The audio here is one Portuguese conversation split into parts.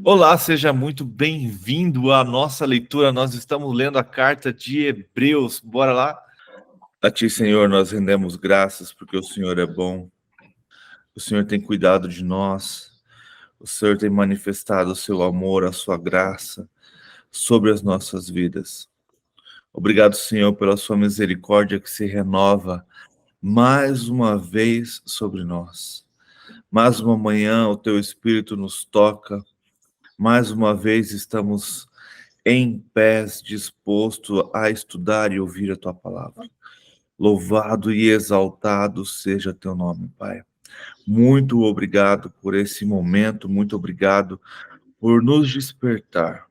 Olá, seja muito bem-vindo à nossa leitura. Nós estamos lendo a carta de Hebreus. Bora lá? A Ti, Senhor, nós rendemos graças porque o Senhor é bom. O Senhor tem cuidado de nós. O Senhor tem manifestado o seu amor, a sua graça sobre as nossas vidas. Obrigado, Senhor, pela sua misericórdia que se renova mais uma vez sobre nós. Mais uma manhã o teu Espírito nos toca. Mais uma vez estamos em pés, disposto a estudar e ouvir a tua palavra. Louvado e exaltado seja teu nome, Pai. Muito obrigado por esse momento, muito obrigado por nos despertar.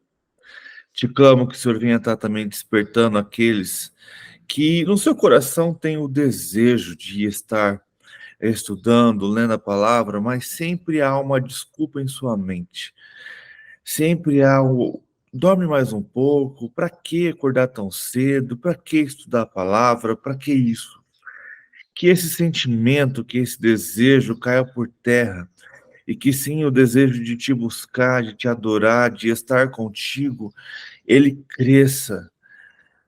Te clamo que o Senhor venha estar também despertando aqueles que no seu coração têm o desejo de estar estudando, lendo a palavra, mas sempre há uma desculpa em sua mente. Sempre há o dorme mais um pouco, para que acordar tão cedo? Para que estudar a palavra? Para que isso? Que esse sentimento, que esse desejo caia por terra e que sim, o desejo de te buscar, de te adorar, de estar contigo, ele cresça.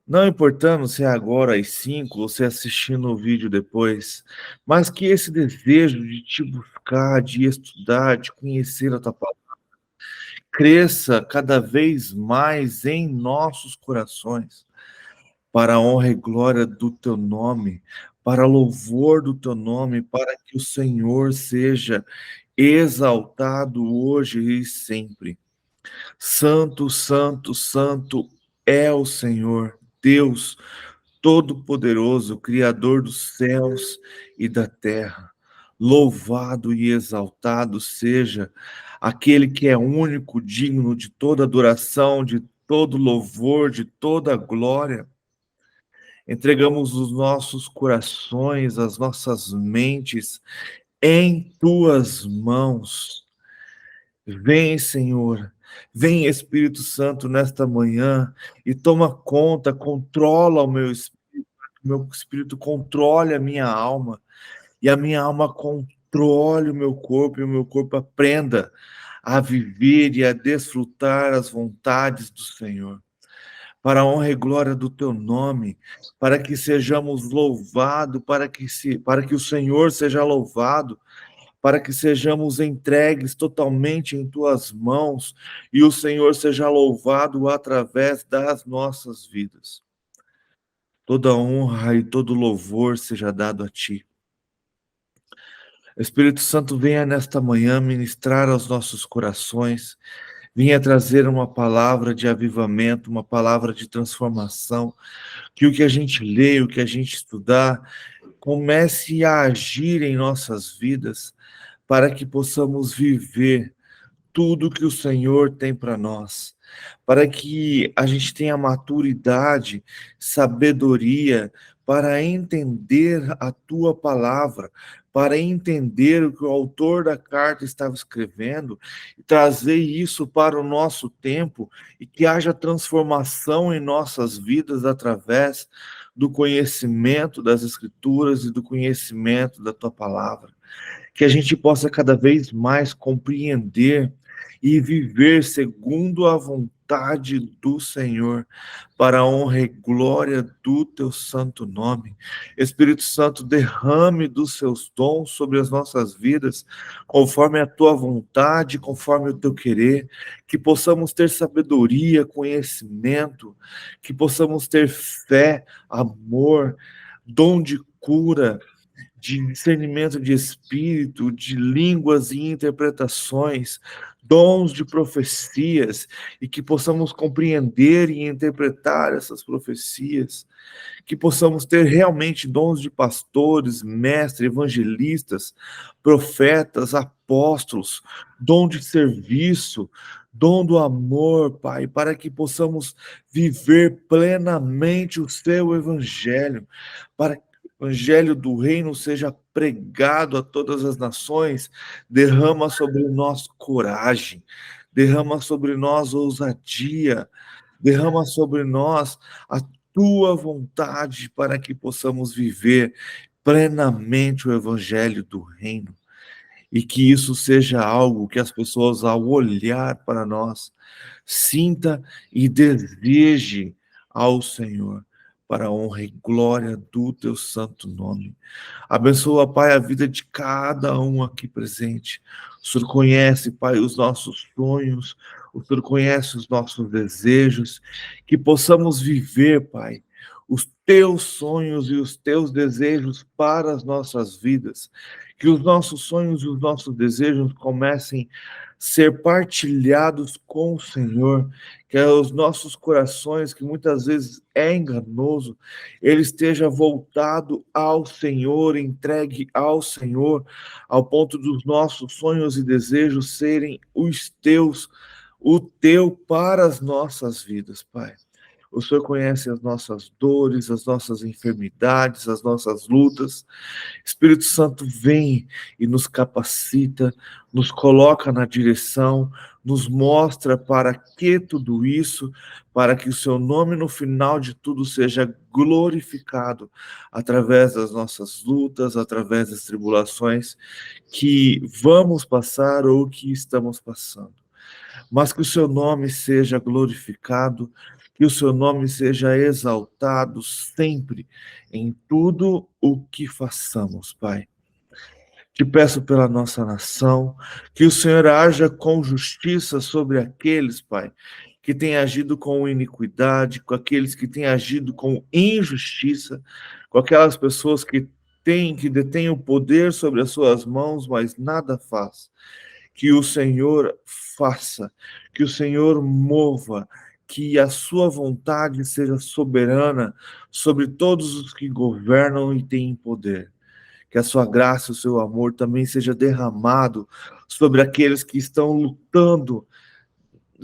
Não importando se é agora às 5 ou se é assistindo o vídeo depois, mas que esse desejo de te buscar, de estudar, de conhecer a tua palavra, cresça cada vez mais em nossos corações, para a honra e glória do teu nome, para louvor do teu nome, para que o Senhor seja exaltado hoje e sempre. Santo, santo, santo é o Senhor, Deus Todo-Poderoso, Criador dos céus e da terra. Louvado e exaltado seja aquele que é único, digno de toda adoração, de todo louvor, de toda glória. Entregamos os nossos corações, as nossas mentes em tuas mãos. Vem, Senhor, vem, Espírito Santo, nesta manhã e toma conta, controla o meu espírito controle a minha alma e a minha alma controle o meu corpo e o meu corpo aprenda a viver e a desfrutar as vontades do Senhor. Para a honra e glória do teu nome, para que sejamos louvados, para que o Senhor seja louvado, para que sejamos entregues totalmente em tuas mãos e o Senhor seja louvado através das nossas vidas. Toda honra e todo louvor seja dado a ti. Espírito Santo, venha nesta manhã ministrar aos nossos corações, venha trazer uma palavra de avivamento, uma palavra de transformação, que o que a gente lê, o que a gente estudar, comece a agir em nossas vidas, para que possamos viver tudo que o Senhor tem para nós, para que a gente tenha maturidade, sabedoria para entender a tua palavra, para entender o que o autor da carta estava escrevendo e trazer isso para o nosso tempo e que haja transformação em nossas vidas através do conhecimento das Escrituras e do conhecimento da tua palavra. Que a gente possa cada vez mais compreender e viver segundo a vontade do Senhor, para a honra e glória do teu santo nome. Espírito Santo, derrame dos seus dons sobre as nossas vidas, conforme a tua vontade, conforme o teu querer, que possamos ter sabedoria, conhecimento, que possamos ter fé, amor, dom de cura, de discernimento de espírito, de línguas e interpretações, dons de profecias, e que possamos compreender e interpretar essas profecias, que possamos ter realmente dons de pastores, mestres, evangelistas, profetas, apóstolos, dom de serviço, dom do amor, Pai, para que possamos viver plenamente o seu evangelho, para o evangelho do reino seja pregado a todas as nações. Derrama sobre nós coragem, derrama sobre nós ousadia, derrama sobre nós a tua vontade para que possamos viver plenamente o evangelho do reino. e que isso seja algo que as pessoas, ao olhar para nós, sinta e deseje ao Senhor, para a honra e glória do teu santo nome. Abençoa, Pai, a vida de cada um aqui presente. O Senhor conhece, Pai, os nossos sonhos, o Senhor conhece os nossos desejos, que possamos viver, Pai, os teus sonhos e os teus desejos para as nossas vidas. Que os nossos sonhos e os nossos desejos comecem a ser partilhados com o Senhor, que os nossos corações, que muitas vezes é enganoso, ele esteja voltado ao Senhor, entregue ao Senhor, ao ponto dos nossos sonhos e desejos serem os teus, o teu para as nossas vidas, Pai. O Senhor conhece as nossas dores, as nossas enfermidades, as nossas lutas. Espírito Santo vem e nos capacita, nos coloca na direção, nos mostra para que tudo isso, para que o seu nome no final de tudo seja glorificado através das nossas lutas, através das tribulações que vamos passar ou que estamos passando. Mas que o seu nome seja glorificado, que o seu nome seja exaltado sempre em tudo o que façamos, Pai. Te peço pela nossa nação, que o Senhor haja com justiça sobre aqueles, Pai, que têm agido com iniquidade, com aqueles que têm agido com injustiça, com aquelas pessoas que detêm o poder sobre as suas mãos, mas nada faz. Que o Senhor faça, que o Senhor mova, que a sua vontade seja soberana sobre todos os que governam e têm poder. Que a sua graça e o seu amor também seja derramado sobre aqueles que estão lutando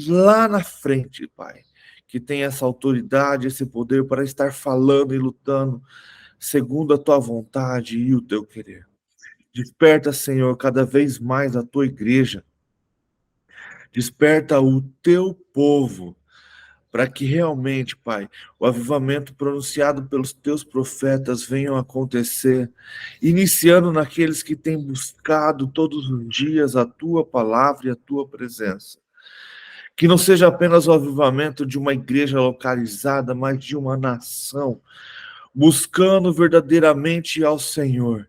lá na frente, Pai. Que tem essa autoridade, esse poder para estar falando e lutando segundo a tua vontade e o teu querer. Desperta, Senhor, cada vez mais a tua igreja. Desperta o teu povo para que realmente, Pai, o avivamento pronunciado pelos teus profetas venha a acontecer, iniciando naqueles que têm buscado todos os dias a tua palavra e a tua presença. Que não seja apenas o avivamento de uma igreja localizada, mas de uma nação, buscando verdadeiramente ao Senhor.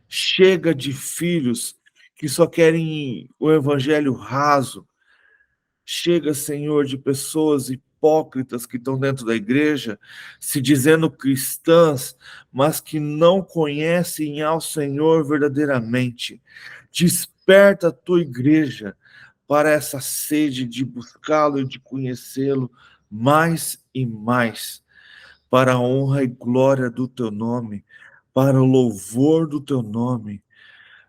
Chega de filhos que só querem o evangelho raso. Chega, Senhor, de pessoas hipócritas que estão dentro da igreja, se dizendo cristãs, mas que não conhecem ao Senhor verdadeiramente. Desperta a tua igreja para essa sede de buscá-lo e de conhecê-lo mais e mais, para a honra e glória do teu nome, para o louvor do teu nome.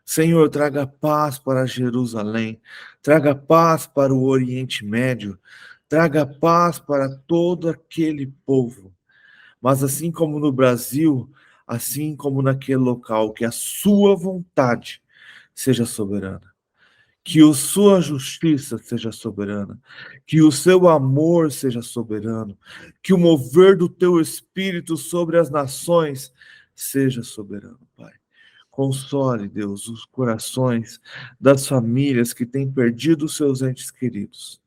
Senhor, traga paz para Jerusalém, traga paz para o Oriente Médio, traga paz para todo aquele povo. Mas assim como no Brasil, assim como naquele local, que a sua vontade seja soberana, que a sua justiça seja soberana, que o seu amor seja soberano, que o mover do teu Espírito sobre as nações seja soberano, Pai. Console, Deus, os corações das famílias que têm perdido os seus entes queridos.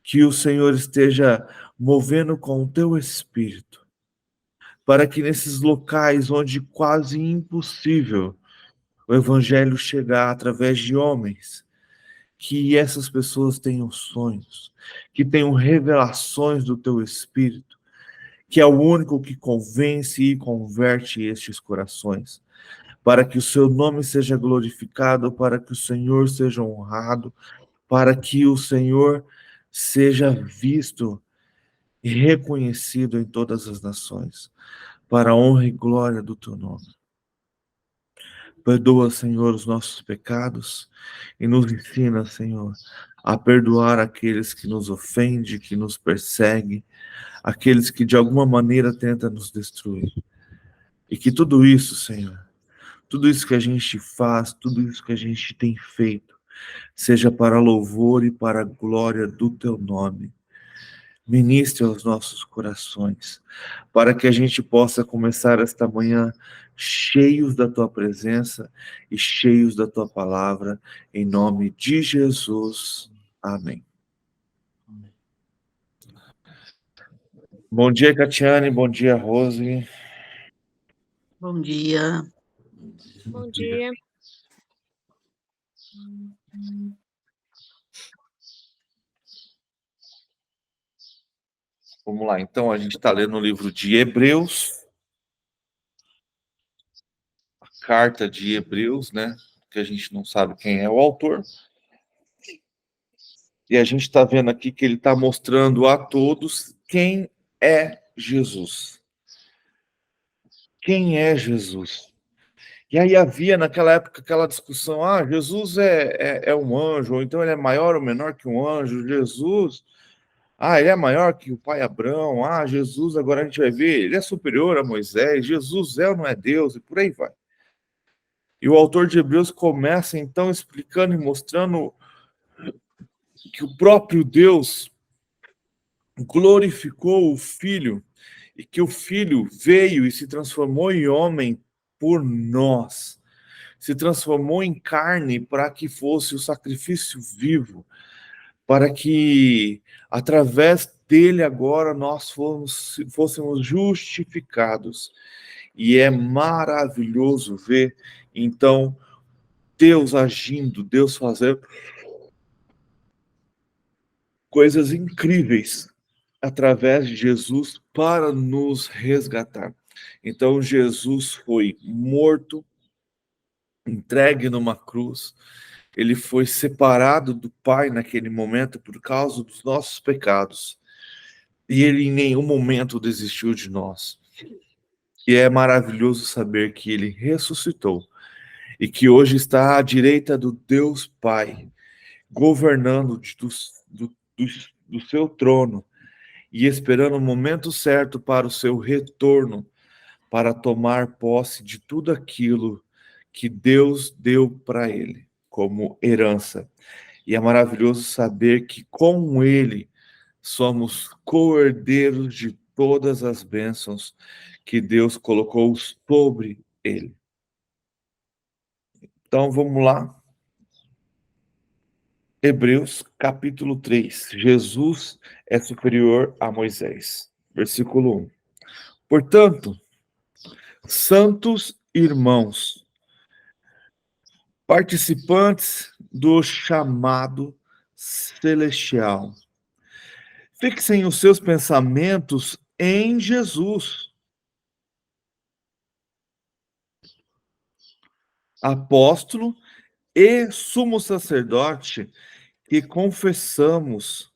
Que o Senhor esteja movendo com o teu Espírito, para que nesses locais onde quase impossível o Evangelho chegar através de homens, que essas pessoas tenham sonhos, que tenham revelações do teu Espírito, que é o único que convence e converte estes corações, para que o seu nome seja glorificado, para que o Senhor seja honrado, para que o Senhor seja visto e reconhecido em todas as nações, para a honra e glória do teu nome. Perdoa, Senhor, os nossos pecados e nos ensina, Senhor, a perdoar aqueles que nos ofendem, que nos perseguem, aqueles que de alguma maneira tentam nos destruir. E que tudo isso, Senhor, tudo isso que a gente faz, tudo isso que a gente tem feito, seja para louvor e para a glória do teu nome. Ministre aos nossos corações, para que a gente possa começar esta manhã cheios da tua presença e cheios da tua palavra, em nome de Jesus. Amém. Bom dia, Catiane, bom dia, Rose. Bom dia. Bom dia. Vamos lá, então, a gente está lendo o livro de Hebreus, a carta de Hebreus, né? Que a gente não sabe quem é o autor. E a gente está vendo aqui que ele está mostrando a todos quem é Jesus. Quem é Jesus? E aí havia naquela época aquela discussão, Jesus é um anjo, ou então ele é maior ou menor que um anjo, Jesus, ele é maior que o pai Abraão, Jesus, agora a gente vai ver, ele é superior a Moisés, Jesus é ou não é Deus, e por aí vai. E o autor de Hebreus começa então explicando e mostrando que o próprio Deus glorificou o Filho, e que o Filho veio e se transformou em homem por nós, se transformou em carne para que fosse o sacrifício vivo, para que através dele agora nós fôssemos justificados. E é maravilhoso ver, então, Deus agindo, Deus fazendo coisas incríveis através de Jesus para nos resgatar. Então, Jesus foi morto, entregue numa cruz, ele foi separado do Pai naquele momento por causa dos nossos pecados, e ele em nenhum momento desistiu de nós. E é maravilhoso saber que ele ressuscitou, e que hoje está à direita do Deus Pai, governando do seu trono, e esperando o momento certo para o seu retorno, para tomar posse de tudo aquilo que Deus deu para ele como herança. E é maravilhoso saber que com ele somos co-herdeiros de todas as bênçãos que Deus colocou sobre ele. Então vamos lá. Hebreus capítulo 3. Jesus é superior a Moisés. Versículo 1. Portanto, santos irmãos, participantes do chamado celestial, fixem os seus pensamentos em Jesus, apóstolo e sumo sacerdote que confessamos.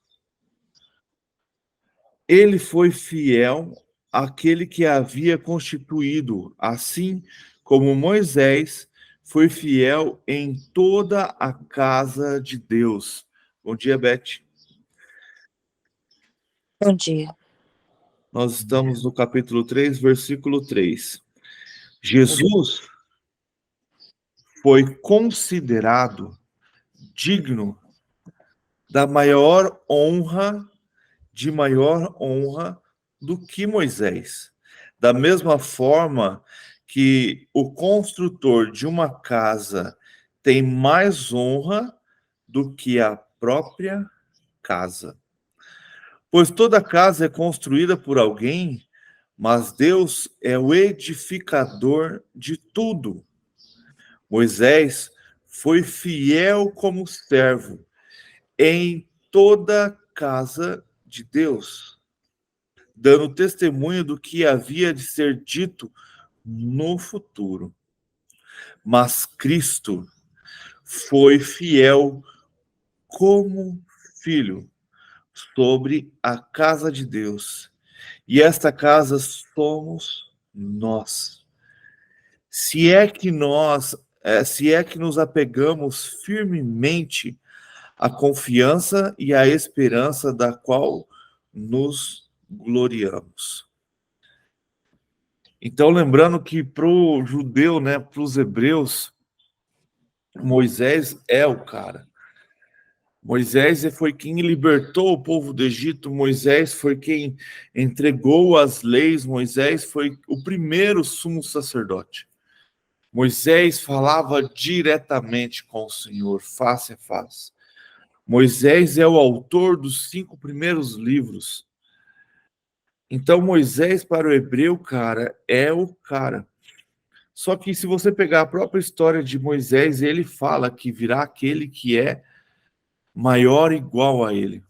Ele foi fiel àquele que havia constituído, assim como Moisés foi fiel em toda a casa de Deus. Bom dia, Beth. Bom dia. Nós estamos no capítulo 3, versículo 3. Jesus foi considerado digno da maior honra, de maior honra do que Moisés. Da mesma forma que o construtor de uma casa tem mais honra do que a própria casa. Pois toda casa é construída por alguém, mas Deus é o edificador de tudo. Moisés foi fiel como servo em toda a casa de Deus, dando testemunho do que havia de ser dito no futuro. Mas Cristo foi fiel como filho sobre a casa de Deus. E esta casa somos nós. Se é que nos apegamos firmemente à confiança e à esperança da qual nos gloriamos. Então, lembrando que para o judeu, né, para os hebreus, Moisés é o cara. Moisés foi quem libertou o povo do Egito, Moisés foi quem entregou as leis, Moisés foi o primeiro sumo sacerdote. Moisés falava diretamente com o Senhor, face a face. Moisés é o autor dos 5 primeiros livros. Então, Moisés, para o hebreu, cara, é o cara. Só que se você pegar a própria história de Moisés, ele fala que virá aquele que é maior igual a ele.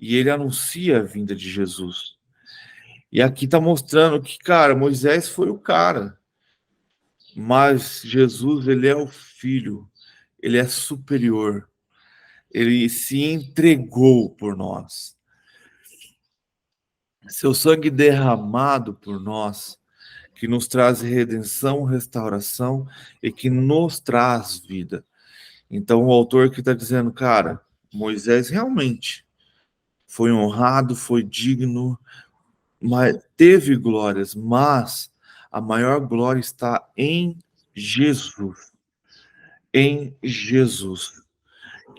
E ele anuncia a vinda de Jesus. E aqui está mostrando que, cara, Moisés foi o cara. Mas Jesus, ele é o filho. Ele é superior. Ele se entregou por nós. Seu sangue derramado por nós, que nos traz redenção, restauração e que nos traz vida. Então o autor que está dizendo, cara, Moisés realmente foi honrado, foi digno, mas teve glórias, mas a maior glória está em Jesus. Em Jesus,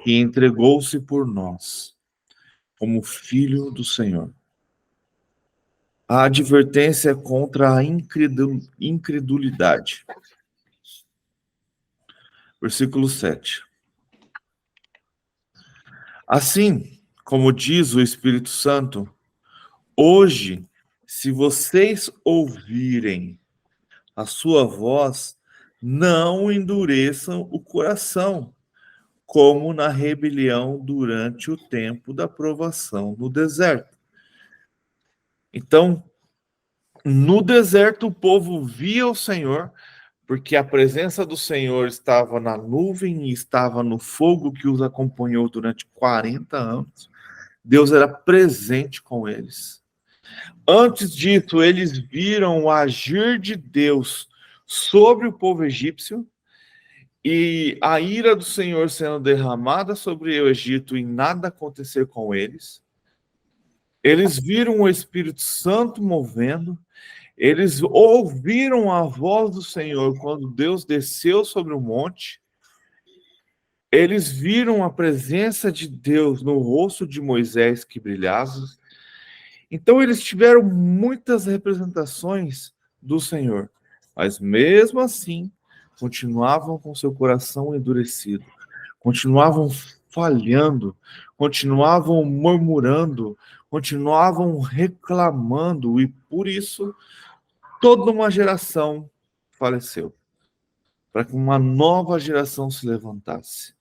que entregou-se por nós como filho do Senhor. A advertência é contra a incredulidade. Versículo 7. Assim, como diz o Espírito Santo, hoje, se vocês ouvirem a sua voz, não endureçam o coração, como na rebelião durante o tempo da provação no deserto. Então, no deserto o povo via o Senhor, porque a presença do Senhor estava na nuvem e estava no fogo que os acompanhou durante 40 anos. Deus era presente com eles. Antes disso, eles viram o agir de Deus sobre o povo egípcio e a ira do Senhor sendo derramada sobre o Egito e nada acontecer com eles. Eles viram o Espírito Santo movendo, eles ouviram a voz do Senhor quando Deus desceu sobre o monte, eles viram a presença de Deus no rosto de Moisés que brilhava. Então eles tiveram muitas representações do Senhor, mas mesmo assim continuavam com seu coração endurecido, continuavam falhando, continuavam murmurando, continuavam reclamando, e por isso toda uma geração faleceu, para que uma nova geração se levantasse.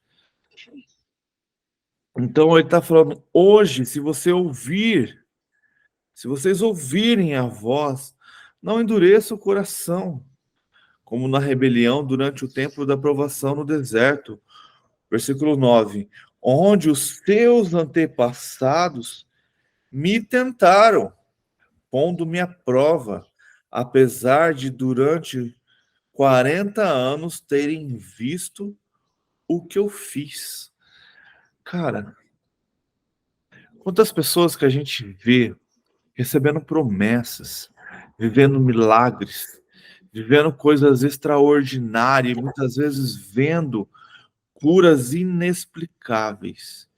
Então ele está falando, hoje, se vocês ouvirem a voz, não endureça o coração, como na rebelião durante o tempo da provação no deserto. Versículo 9. Onde os teus antepassados me tentaram, pondo-me à prova, apesar de durante 40 anos terem visto o que eu fiz. Cara, quantas pessoas que a gente vê recebendo promessas, vivendo milagres, vivendo coisas extraordinárias, muitas vezes vendo curas inexplicáveis.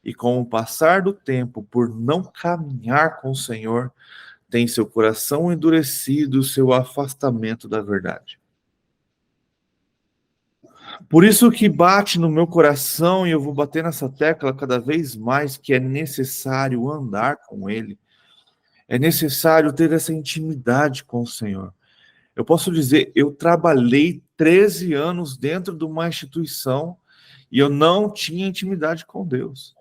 E com o passar do tempo, por não caminhar com o Senhor, tem seu coração endurecido, seu afastamento da verdade. Por isso que bate no meu coração, e eu vou bater nessa tecla cada vez mais, que é necessário andar com Ele. É necessário ter essa intimidade com o Senhor. Eu posso dizer, eu trabalhei 13 anos dentro de uma instituição e eu não tinha intimidade com Deus.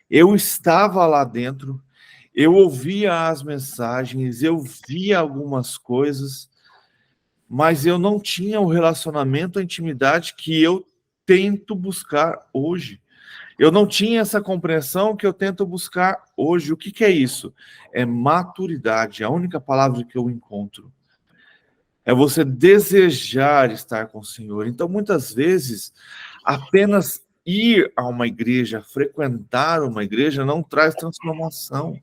Eu estava lá dentro, eu ouvia as mensagens, eu via algumas coisas, mas eu não tinha o relacionamento, a intimidade que eu tento buscar hoje. Eu não tinha essa compreensão que eu tento buscar hoje. O que é isso? É maturidade, a única palavra que eu encontro. É você desejar estar com o Senhor. Então, muitas vezes, apenas ir a uma igreja, frequentar uma igreja, não traz transformação,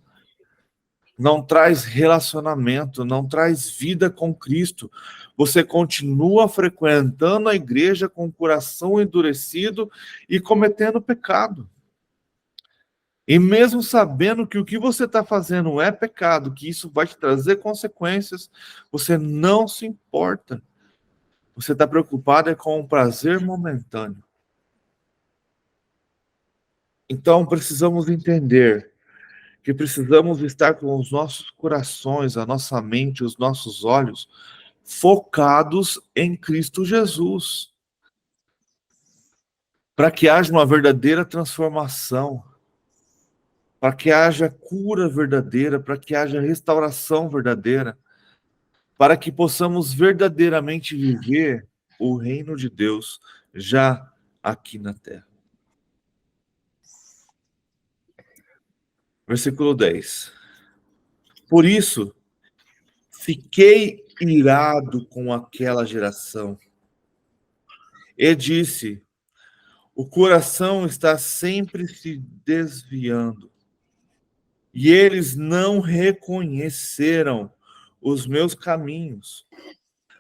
não traz relacionamento, não traz vida com Cristo, você continua frequentando a igreja com o coração endurecido e cometendo pecado. E mesmo sabendo que o que você está fazendo é pecado, que isso vai te trazer consequências, você não se importa. Você está preocupado com o prazer momentâneo. Então, precisamos entender que precisamos estar com os nossos corações, a nossa mente, os nossos olhos focados em Cristo Jesus, para que haja uma verdadeira transformação, para que haja cura verdadeira, para que haja restauração verdadeira, para que possamos verdadeiramente viver o reino de Deus já aqui na terra. Versículo 10. Por isso, fiquei irado com aquela geração e disse: o coração está sempre se desviando, e eles não reconheceram os meus caminhos.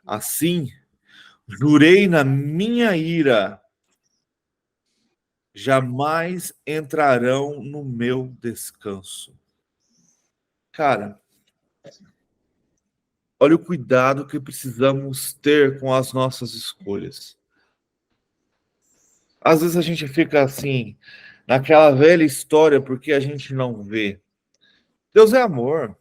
Assim, jurei na minha ira, jamais entrarão no meu descanso. Cara, olha o cuidado que precisamos ter com as nossas escolhas. Às vezes a gente fica assim, naquela velha história, porque a gente não vê. Deus é amor.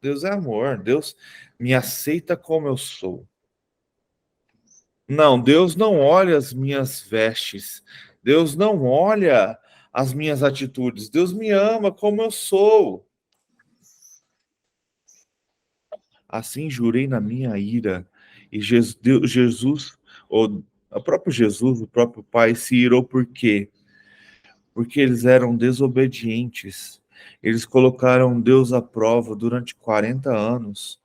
Deus é amor. Deus me aceita como eu sou. Não, Deus não olha as minhas vestes. Deus não olha as minhas atitudes. Deus me ama como eu sou. Assim jurei na minha ira. E Jesus, o próprio Jesus, o próprio Pai, se irou por quê? Porque eles eram desobedientes. Eles colocaram Deus à prova durante 40 anos.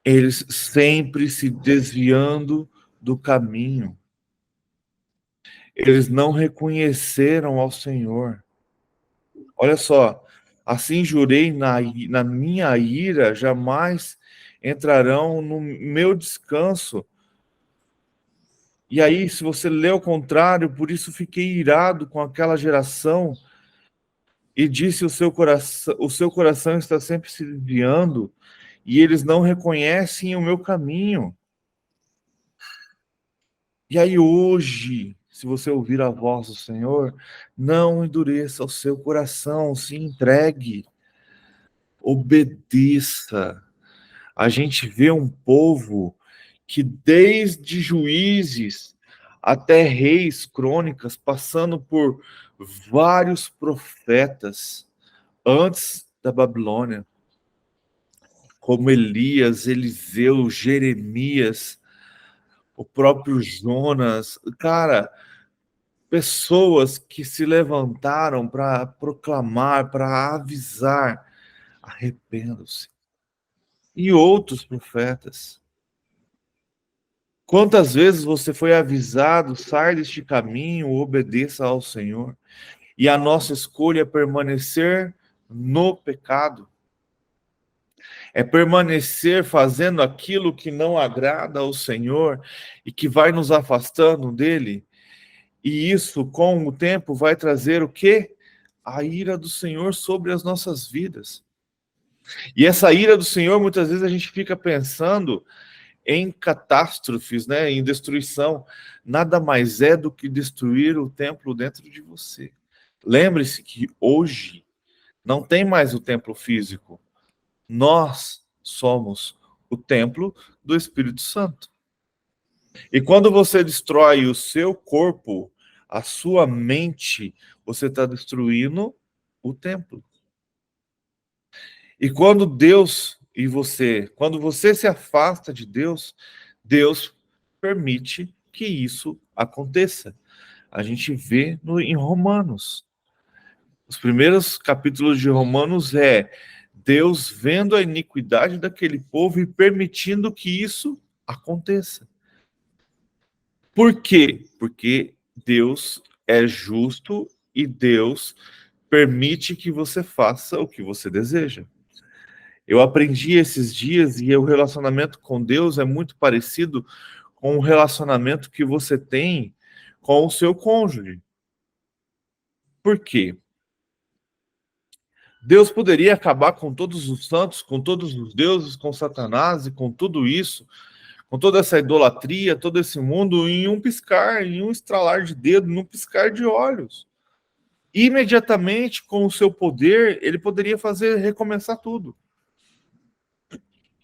Eles sempre se desviando do caminho. Eles não reconheceram ao Senhor. Olha só, assim jurei na minha ira, jamais entrarão no meu descanso. E aí, se você lê o contrário, por isso fiquei irado com aquela geração e disse o seu coração está sempre se desviando e eles não reconhecem o meu caminho. E aí hoje, se você ouvir a voz do Senhor, não endureça o seu coração, se entregue, obedeça. A gente vê um povo que desde Juízes até Reis, Crônicas, passando por vários profetas antes da Babilônia, como Elias, Eliseu, Jeremias, o próprio Jonas, cara, pessoas que se levantaram para proclamar, para avisar, arrependam-se. E outros profetas. Quantas vezes você foi avisado, sai deste caminho, obedeça ao Senhor. E a nossa escolha é permanecer no pecado. É permanecer fazendo aquilo que não agrada ao Senhor e que vai nos afastando dele. E isso, com o tempo, vai trazer o quê? A ira do Senhor sobre as nossas vidas. E essa ira do Senhor, muitas vezes a gente fica pensando em catástrofes, né, em destruição. Nada mais é do que destruir o templo dentro de você. Lembre-se que hoje não tem mais o templo físico. Nós somos o templo do Espírito Santo. E quando você destrói o seu corpo, a sua mente, você está destruindo o templo. E quando quando você se afasta de Deus, Deus permite que isso aconteça. A gente vê em Romanos. Os primeiros capítulos de Romanos é Deus vendo a iniquidade daquele povo e permitindo que isso aconteça. Por quê? Porque Deus é justo e Deus permite que você faça o que você deseja. Eu aprendi esses dias e o relacionamento com Deus é muito parecido com o relacionamento que você tem com o seu cônjuge. Por quê? Deus poderia acabar com todos os santos, com todos os deuses, com Satanás e com tudo isso, com toda essa idolatria, todo esse mundo, em um piscar, em um estralar de dedo, num piscar de olhos. Imediatamente, com o seu poder, ele poderia fazer recomeçar tudo.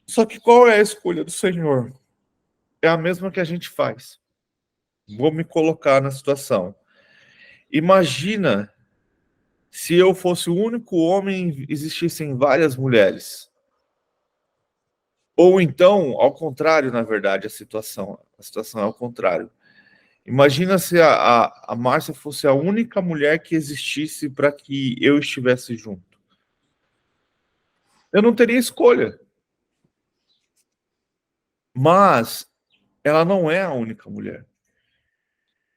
Só que qual é a escolha do Senhor? É a mesma que a gente faz. Vou me colocar na situação. Imagina se eu fosse o único homem e existissem várias mulheres. Ou então, ao contrário, na verdade, a situação é ao contrário. Imagina se a Márcia fosse a única mulher que existisse para que eu estivesse junto. Eu não teria escolha. Mas ela não é a única mulher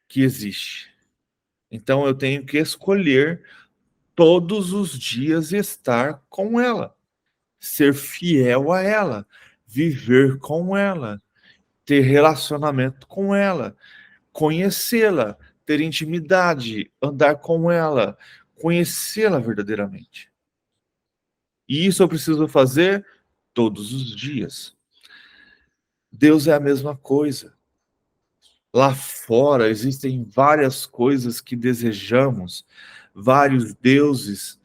que existe. Então eu tenho que escolher todos os dias estar com ela, ser fiel a ela, viver com ela, ter relacionamento com ela, conhecê-la, ter intimidade, andar com ela, conhecê-la verdadeiramente. E isso eu preciso fazer todos os dias. Deus é a mesma coisa. Lá fora existem várias coisas que desejamos, vários deuses,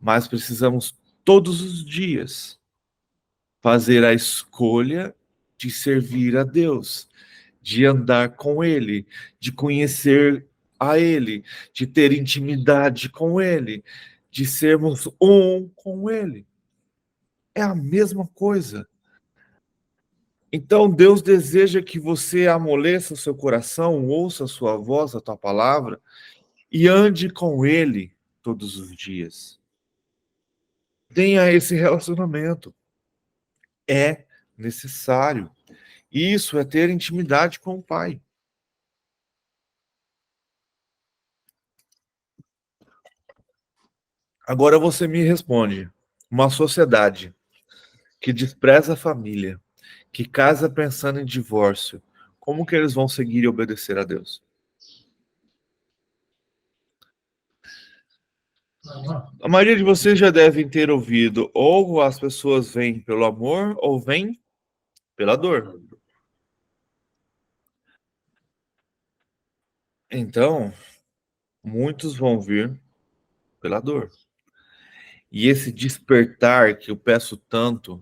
mas precisamos todos os dias fazer a escolha de servir a Deus, de andar com Ele, de conhecer a Ele, de ter intimidade com Ele, de sermos um com Ele. É a mesma coisa. Então Deus deseja que você amoleça o seu coração, ouça a sua voz, a tua palavra, e ande com Ele todos os dias. Tenha esse relacionamento. É necessário. Isso é ter intimidade com o Pai. Agora você me responde. Uma sociedade que despreza a família, que casa pensando em divórcio, como que eles vão seguir e obedecer a Deus? A maioria de vocês já devem ter ouvido, ou as pessoas vêm pelo amor, ou vêm pela dor. Então, muitos vão vir pela dor. E esse despertar que eu peço tanto,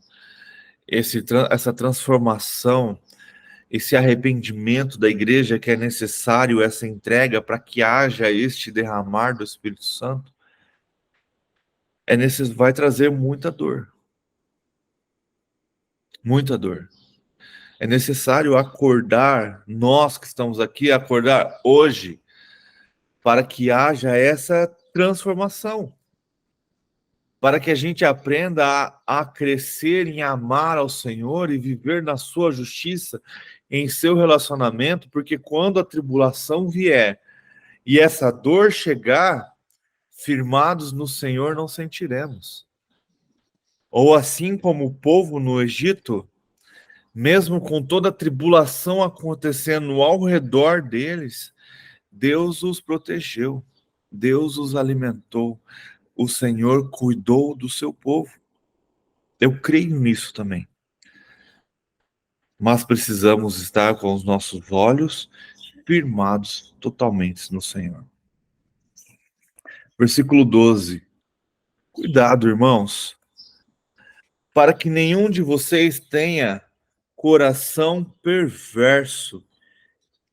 essa transformação, esse arrependimento da igreja que é necessário, essa entrega para que haja este derramar do Espírito Santo, vai trazer muita dor. Muita dor. É necessário acordar, nós que estamos aqui, acordar hoje, para que haja essa transformação. Para que a gente aprenda a crescer em amar ao Senhor e viver na sua justiça, em seu relacionamento, porque quando a tribulação vier e essa dor chegar, firmados no Senhor não sentiremos. Ou assim como o povo no Egito, mesmo com toda a tribulação acontecendo ao redor deles, Deus os protegeu, Deus os alimentou, o Senhor cuidou do seu povo. Eu creio nisso também. Mas precisamos estar com os nossos olhos firmados totalmente no Senhor. Versículo 12. Cuidado, irmãos, para que nenhum de vocês tenha coração perverso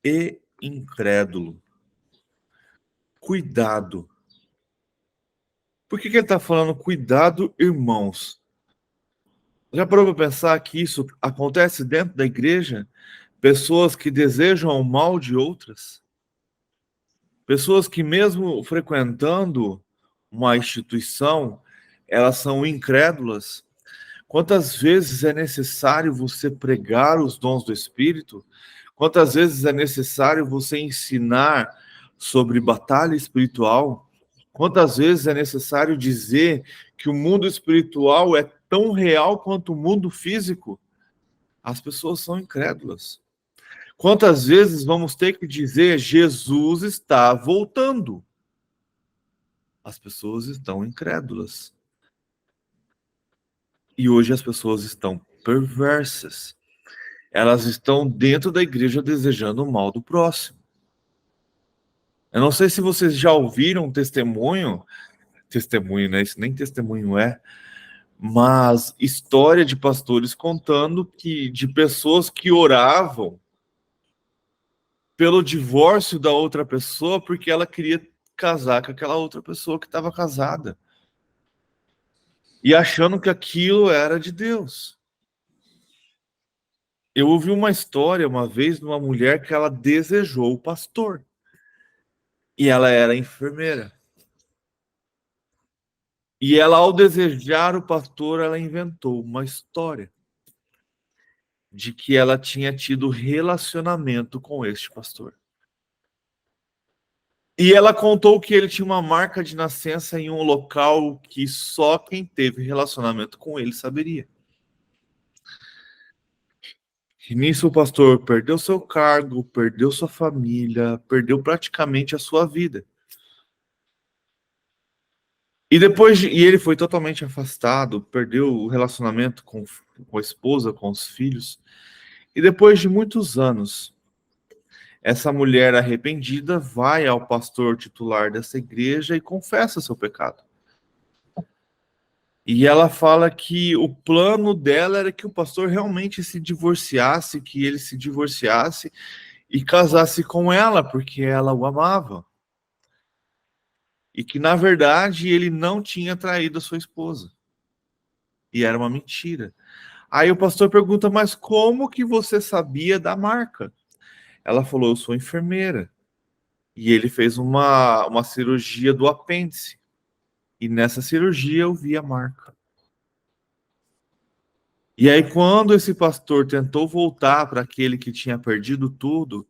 e incrédulo. Cuidado. Por que ele está falando cuidado, irmãos? Já parou para pensar que isso acontece dentro da igreja? Pessoas que desejam o mal de outras? Pessoas que mesmo frequentando uma instituição, elas são incrédulas? Quantas vezes é necessário você pregar os dons do Espírito? Quantas vezes é necessário você ensinar sobre batalha espiritual? Quantas vezes é necessário dizer que o mundo espiritual é tão real quanto o mundo físico, as pessoas são incrédulas. Quantas vezes vamos ter que dizer Jesus está voltando? As pessoas estão incrédulas. E hoje as pessoas estão perversas. Elas estão dentro da igreja desejando o mal do próximo. Eu não sei se vocês já ouviram testemunho, né? Isso nem testemunho é, mas história de pastores contando que de pessoas que oravam pelo divórcio da outra pessoa porque ela queria casar com aquela outra pessoa que estava casada. E achando que aquilo era de Deus. Eu ouvi uma história uma vez de uma mulher que ela desejou o pastor. E ela era enfermeira. E ela, ao desejar o pastor, ela inventou uma história de que ela tinha tido relacionamento com este pastor. E ela contou que ele tinha uma marca de nascença em um local que só quem teve relacionamento com ele saberia. E nisso o pastor perdeu seu cargo, perdeu sua família, perdeu praticamente a sua vida. E ele foi totalmente afastado, perdeu o relacionamento com a esposa, com os filhos. E depois de muitos anos, essa mulher arrependida vai ao pastor titular dessa igreja e confessa seu pecado. E ela fala que o plano dela era que o pastor realmente se divorciasse, que ele se divorciasse e casasse com ela, porque ela o amava. E que, na verdade, ele não tinha traído a sua esposa. E era uma mentira. Aí o pastor pergunta, mas como que você sabia da marca? Ela falou, eu sou enfermeira. E ele fez uma cirurgia do apêndice. E nessa cirurgia eu vi a marca. E aí, quando esse pastor tentou voltar para aquele que tinha perdido tudo,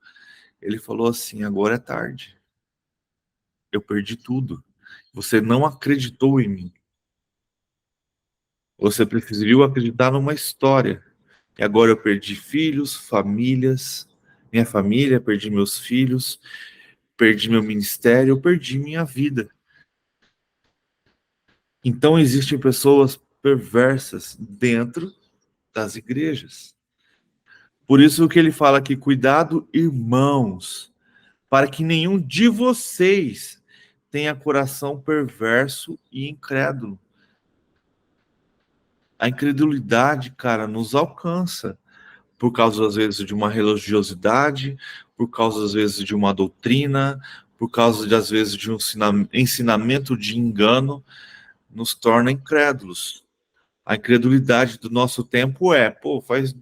ele falou assim: agora é tarde. Eu perdi tudo. Você não acreditou em mim. Você preferiu acreditar numa história. E agora eu perdi filhos, famílias, minha família, perdi meus filhos, perdi meu ministério, eu perdi minha vida. Então existem pessoas perversas dentro das igrejas. Por isso que ele fala aqui, cuidado, irmãos, para que nenhum de vocês tenha coração perverso e incrédulo. A incredulidade, cara, nos alcança por causa, às vezes, de uma religiosidade, por causa, às vezes, de uma doutrina, por causa, às vezes, de um ensinamento de engano, nos torna incrédulos. A incredulidade do nosso tempo faz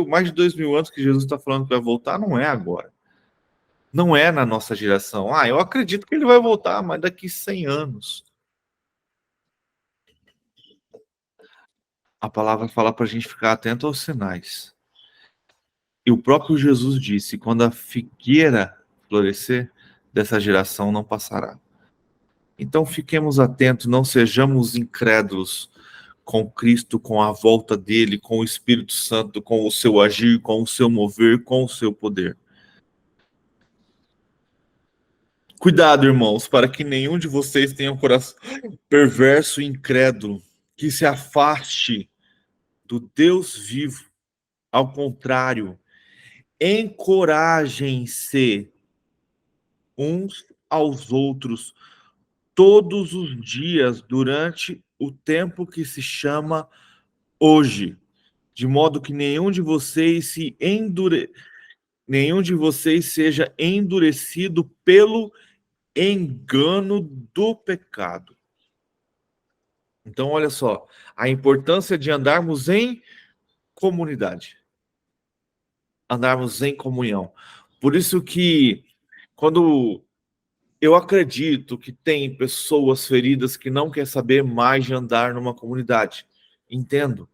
mais de 2000 anos que Jesus está falando que vai voltar, não é agora. Não é na nossa geração. Eu acredito que ele vai voltar, mas daqui 100 anos. A palavra fala para a gente ficar atento aos sinais. E o próprio Jesus disse, quando a figueira florescer, dessa geração não passará. Então fiquemos atentos, não sejamos incrédulos com Cristo, com a volta dele, com o Espírito Santo, com o seu agir, com o seu mover, com o seu poder. Cuidado, irmãos, para que nenhum de vocês tenha um coração perverso e incrédulo, que se afaste do Deus vivo. Ao contrário, encorajem-se uns aos outros todos os dias durante o tempo que se chama hoje, de modo que nenhum de vocês seja endurecido pelo engano do pecado. Então, olha só, a importância de andarmos em comunidade. Andarmos em comunhão. Por isso que, quando eu acredito que tem pessoas feridas que não querem saber mais de andar numa comunidade. Entendo.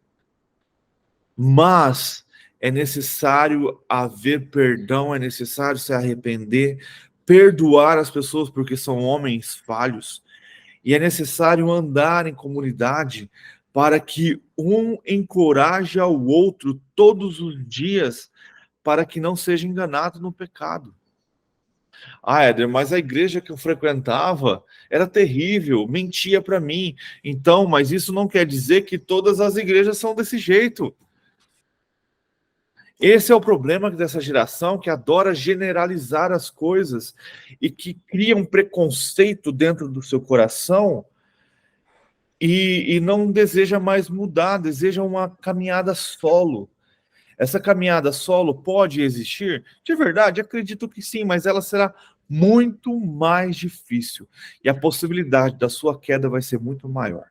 Mas é necessário haver perdão, é necessário se arrepender, perdoar as pessoas porque são homens falhos. E é necessário andar em comunidade para que um encoraje ao outro todos os dias, para que não seja enganado no pecado. Ah, Éder, mas a igreja que eu frequentava era terrível, mentia para mim. Então, mas isso não quer dizer que todas as igrejas são desse jeito. Esse é o problema dessa geração que adora generalizar as coisas e que cria um preconceito dentro do seu coração e não deseja mais mudar, deseja uma caminhada solo. Essa caminhada solo pode existir? De verdade, acredito que sim, mas ela será muito mais difícil e a possibilidade da sua queda vai ser muito maior.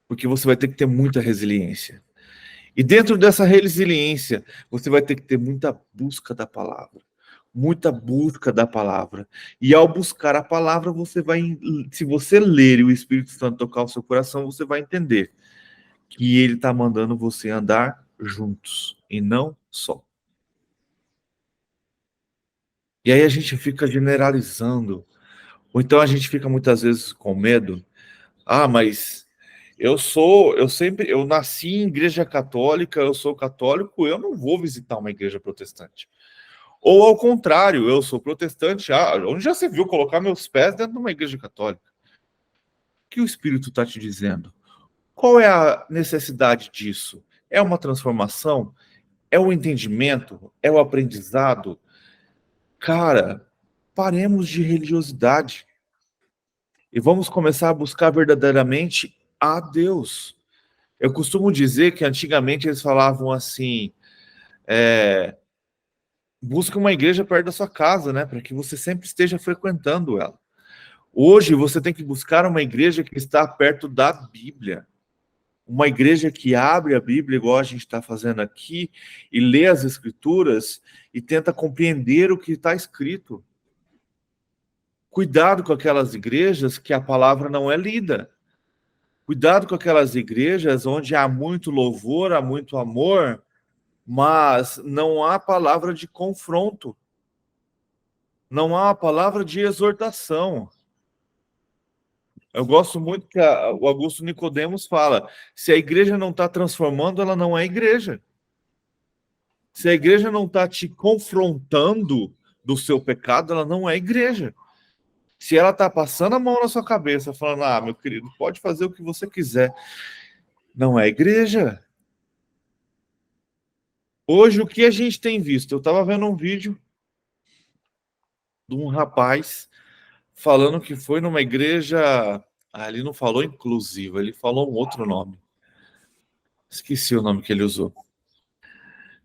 Porque você vai ter que ter muita resiliência. E dentro dessa resiliência, você vai ter que ter muita busca da palavra. Muita busca da palavra. E ao buscar a palavra, você vai, se você ler e o Espírito Santo tocar o seu coração, você vai entender que ele está mandando você andar juntos e não só. E aí a gente fica generalizando, ou então a gente fica muitas vezes com medo. Ah, mas eu nasci em igreja católica, eu sou católico, eu não vou visitar uma igreja protestante. Ou ao contrário, eu sou protestante, onde já se viu colocar meus pés dentro de uma igreja católica? O que o Espírito está te dizendo? Qual é a necessidade disso? É uma transformação? É o entendimento? É o aprendizado? Cara, paremos de religiosidade e vamos começar a buscar verdadeiramente a Deus. Eu costumo dizer que antigamente eles falavam assim, busca uma igreja perto da sua casa, né, para que você sempre esteja frequentando ela. Hoje você tem que buscar uma igreja que está perto da Bíblia. Uma igreja que abre a Bíblia, igual a gente está fazendo aqui, e lê as Escrituras e tenta compreender o que está escrito. Cuidado com aquelas igrejas que a palavra não é lida. Cuidado com aquelas igrejas onde há muito louvor, há muito amor, mas não há palavra de confronto. Não há palavra de exortação. Eu gosto muito que o Augusto Nicodemos fala, se a igreja não está transformando, ela não é igreja. Se a igreja não está te confrontando do seu pecado, ela não é igreja. Se ela está passando a mão na sua cabeça, falando, meu querido, pode fazer o que você quiser, não é igreja. Hoje, o que a gente tem visto? Eu estava vendo um vídeo de um rapaz falando que foi numa igreja... ele não falou inclusiva, ele falou um outro nome. Esqueci o nome que ele usou.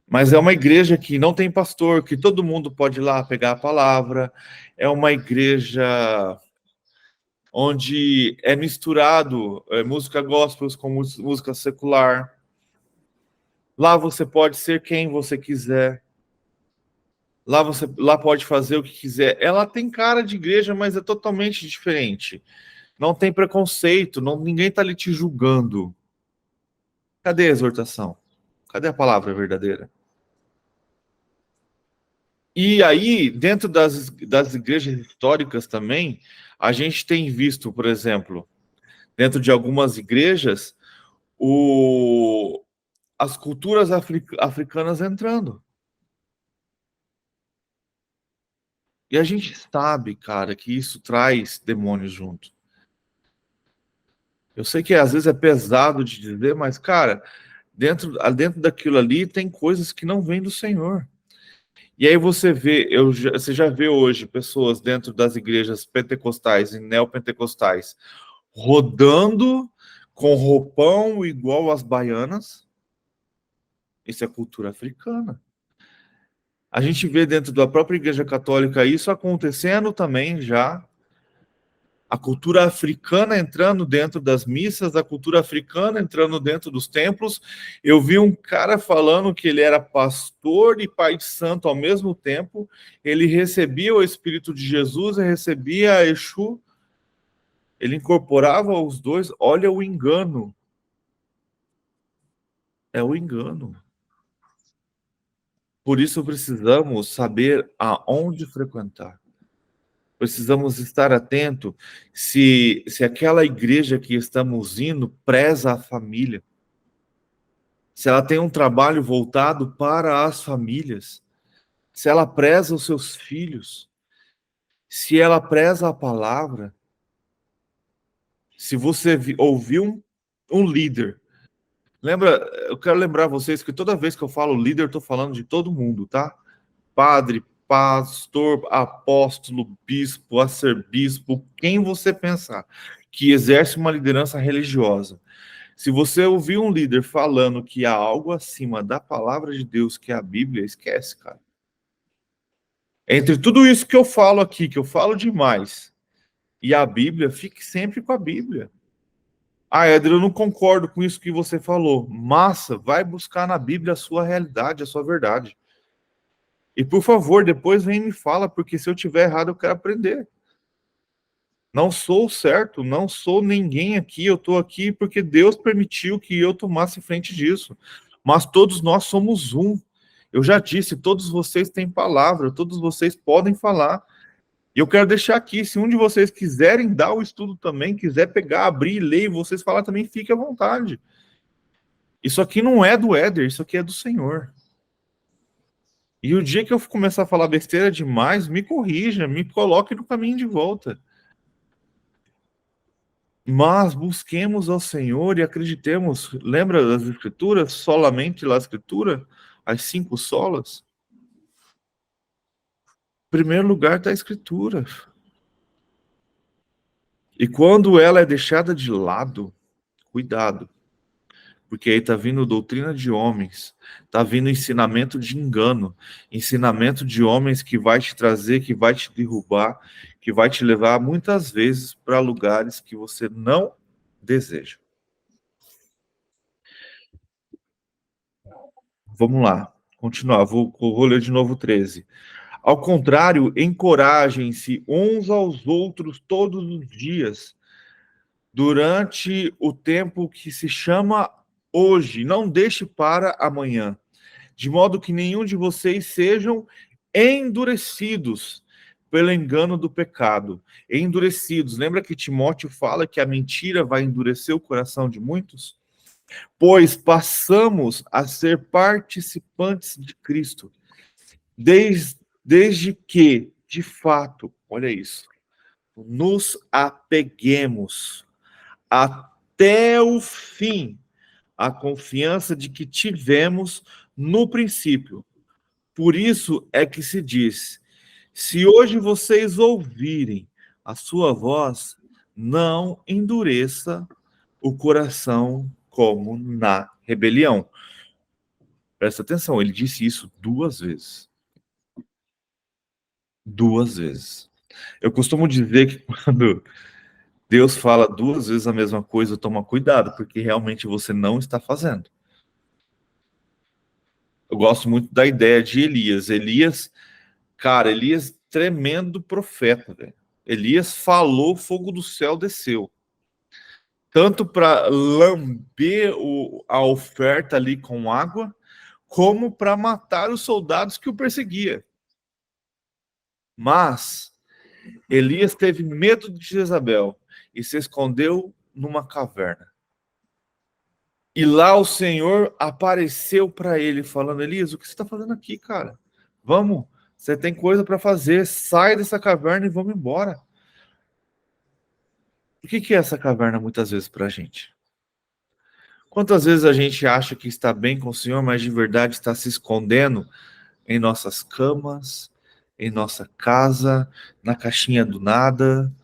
Mas é uma igreja que não tem pastor, que todo mundo pode ir lá pegar a palavra. É uma igreja onde é misturado música gospel com música secular. Lá você pode ser quem você quiser. Lá pode fazer o que quiser. Ela tem cara de igreja, mas é totalmente diferente. Não tem preconceito, ninguém está ali te julgando. Cadê a exortação? Cadê a palavra verdadeira? E aí, dentro das igrejas históricas também, a gente tem visto, por exemplo, dentro de algumas igrejas, as culturas africanas entrando. E a gente sabe, cara, que isso traz demônios junto. Eu sei que às vezes é pesado de dizer, mas, cara, dentro daquilo ali tem coisas que não vêm do Senhor. E aí você vê, você já vê hoje pessoas dentro das igrejas pentecostais e neopentecostais rodando com roupão igual às baianas. Isso é cultura africana. A gente vê dentro da própria Igreja Católica isso acontecendo também já. A cultura africana entrando dentro das missas, a cultura africana entrando dentro dos templos. Eu vi um cara falando que ele era pastor e pai de santo ao mesmo tempo. Ele recebia o Espírito de Jesus e recebia a Exu. Ele incorporava os dois. Olha o engano. É o engano. Por isso precisamos saber aonde frequentar. Precisamos estar atento se aquela igreja que estamos indo preza a família, se ela tem um trabalho voltado para as famílias, se ela preza os seus filhos, se ela preza a palavra. Se você ouviu um líder, lembra, eu quero lembrar vocês que toda vez que eu falo líder, eu estou falando de todo mundo, tá? Padre, pastor, apóstolo, bispo, arcebispo, quem você pensar que exerce uma liderança religiosa. Se você ouvir um líder falando que há algo acima da palavra de Deus, que é a Bíblia, esquece, cara. Entre tudo isso que eu falo aqui, que eu falo demais, e a Bíblia, fique sempre com a Bíblia. Ah, Éder, eu não concordo com isso que você falou. Massa, vai buscar na Bíblia a sua realidade, a sua verdade. E, por favor, depois vem e me fala, porque se eu tiver errado, eu quero aprender. Não sou certo, não sou ninguém aqui, eu estou aqui porque Deus permitiu que eu tomasse frente disso. Mas todos nós somos um. Eu já disse, todos vocês têm palavra, todos vocês podem falar. E eu quero deixar aqui, se um de vocês quiserem dar o estudo também, quiser pegar, abrir, ler e vocês falar também, fique à vontade. Isso aqui não é do Éder, isso aqui é do Senhor. E o dia que eu começar a falar besteira demais, me corrija, me coloque no caminho de volta. Mas busquemos ao Senhor e acreditemos. Lembra das Escrituras? Solamente lá a Escritura? As 5 solas? Em primeiro lugar está a Escritura. E quando ela é deixada de lado, cuidado. Porque aí está vindo doutrina de homens, está vindo ensinamento de engano, ensinamento de homens que vai te trazer, que vai te derrubar, que vai te levar muitas vezes para lugares que você não deseja. Vamos lá, continuar, vou ler de novo 13. Ao contrário, encorajem-se uns aos outros todos os dias, durante o tempo que se chama hoje, não deixe para amanhã, de modo que nenhum de vocês sejam endurecidos pelo engano do pecado. Endurecidos. Lembra que Timóteo fala que a mentira vai endurecer o coração de muitos? Pois passamos a ser participantes de Cristo, desde que, de fato, olha isso, nos apeguemos até o fim a confiança de que tivemos no princípio. Por isso é que se diz: se hoje vocês ouvirem a sua voz, não endureça o coração como na rebelião. Presta atenção, ele disse isso 2 vezes. 2 vezes. Eu costumo dizer que quando Deus fala 2 vezes a mesma coisa, toma cuidado, porque realmente você não está fazendo. Eu gosto muito da ideia de Elias. Elias, tremendo profeta, velho. Elias falou, fogo do céu desceu. Tanto para lamber a oferta ali com água, como para matar os soldados que o perseguiam. Mas Elias teve medo de Jezabel e se escondeu numa caverna. E lá o Senhor apareceu para ele, falando: Elias, o que você está fazendo aqui, cara? Vamos, você tem coisa para fazer, sai dessa caverna e vamos embora. O que é essa caverna muitas vezes para a gente? Quantas vezes a gente acha que está bem com o Senhor, mas de verdade está se escondendo em nossas camas, em nossa casa, na caixinha do nada?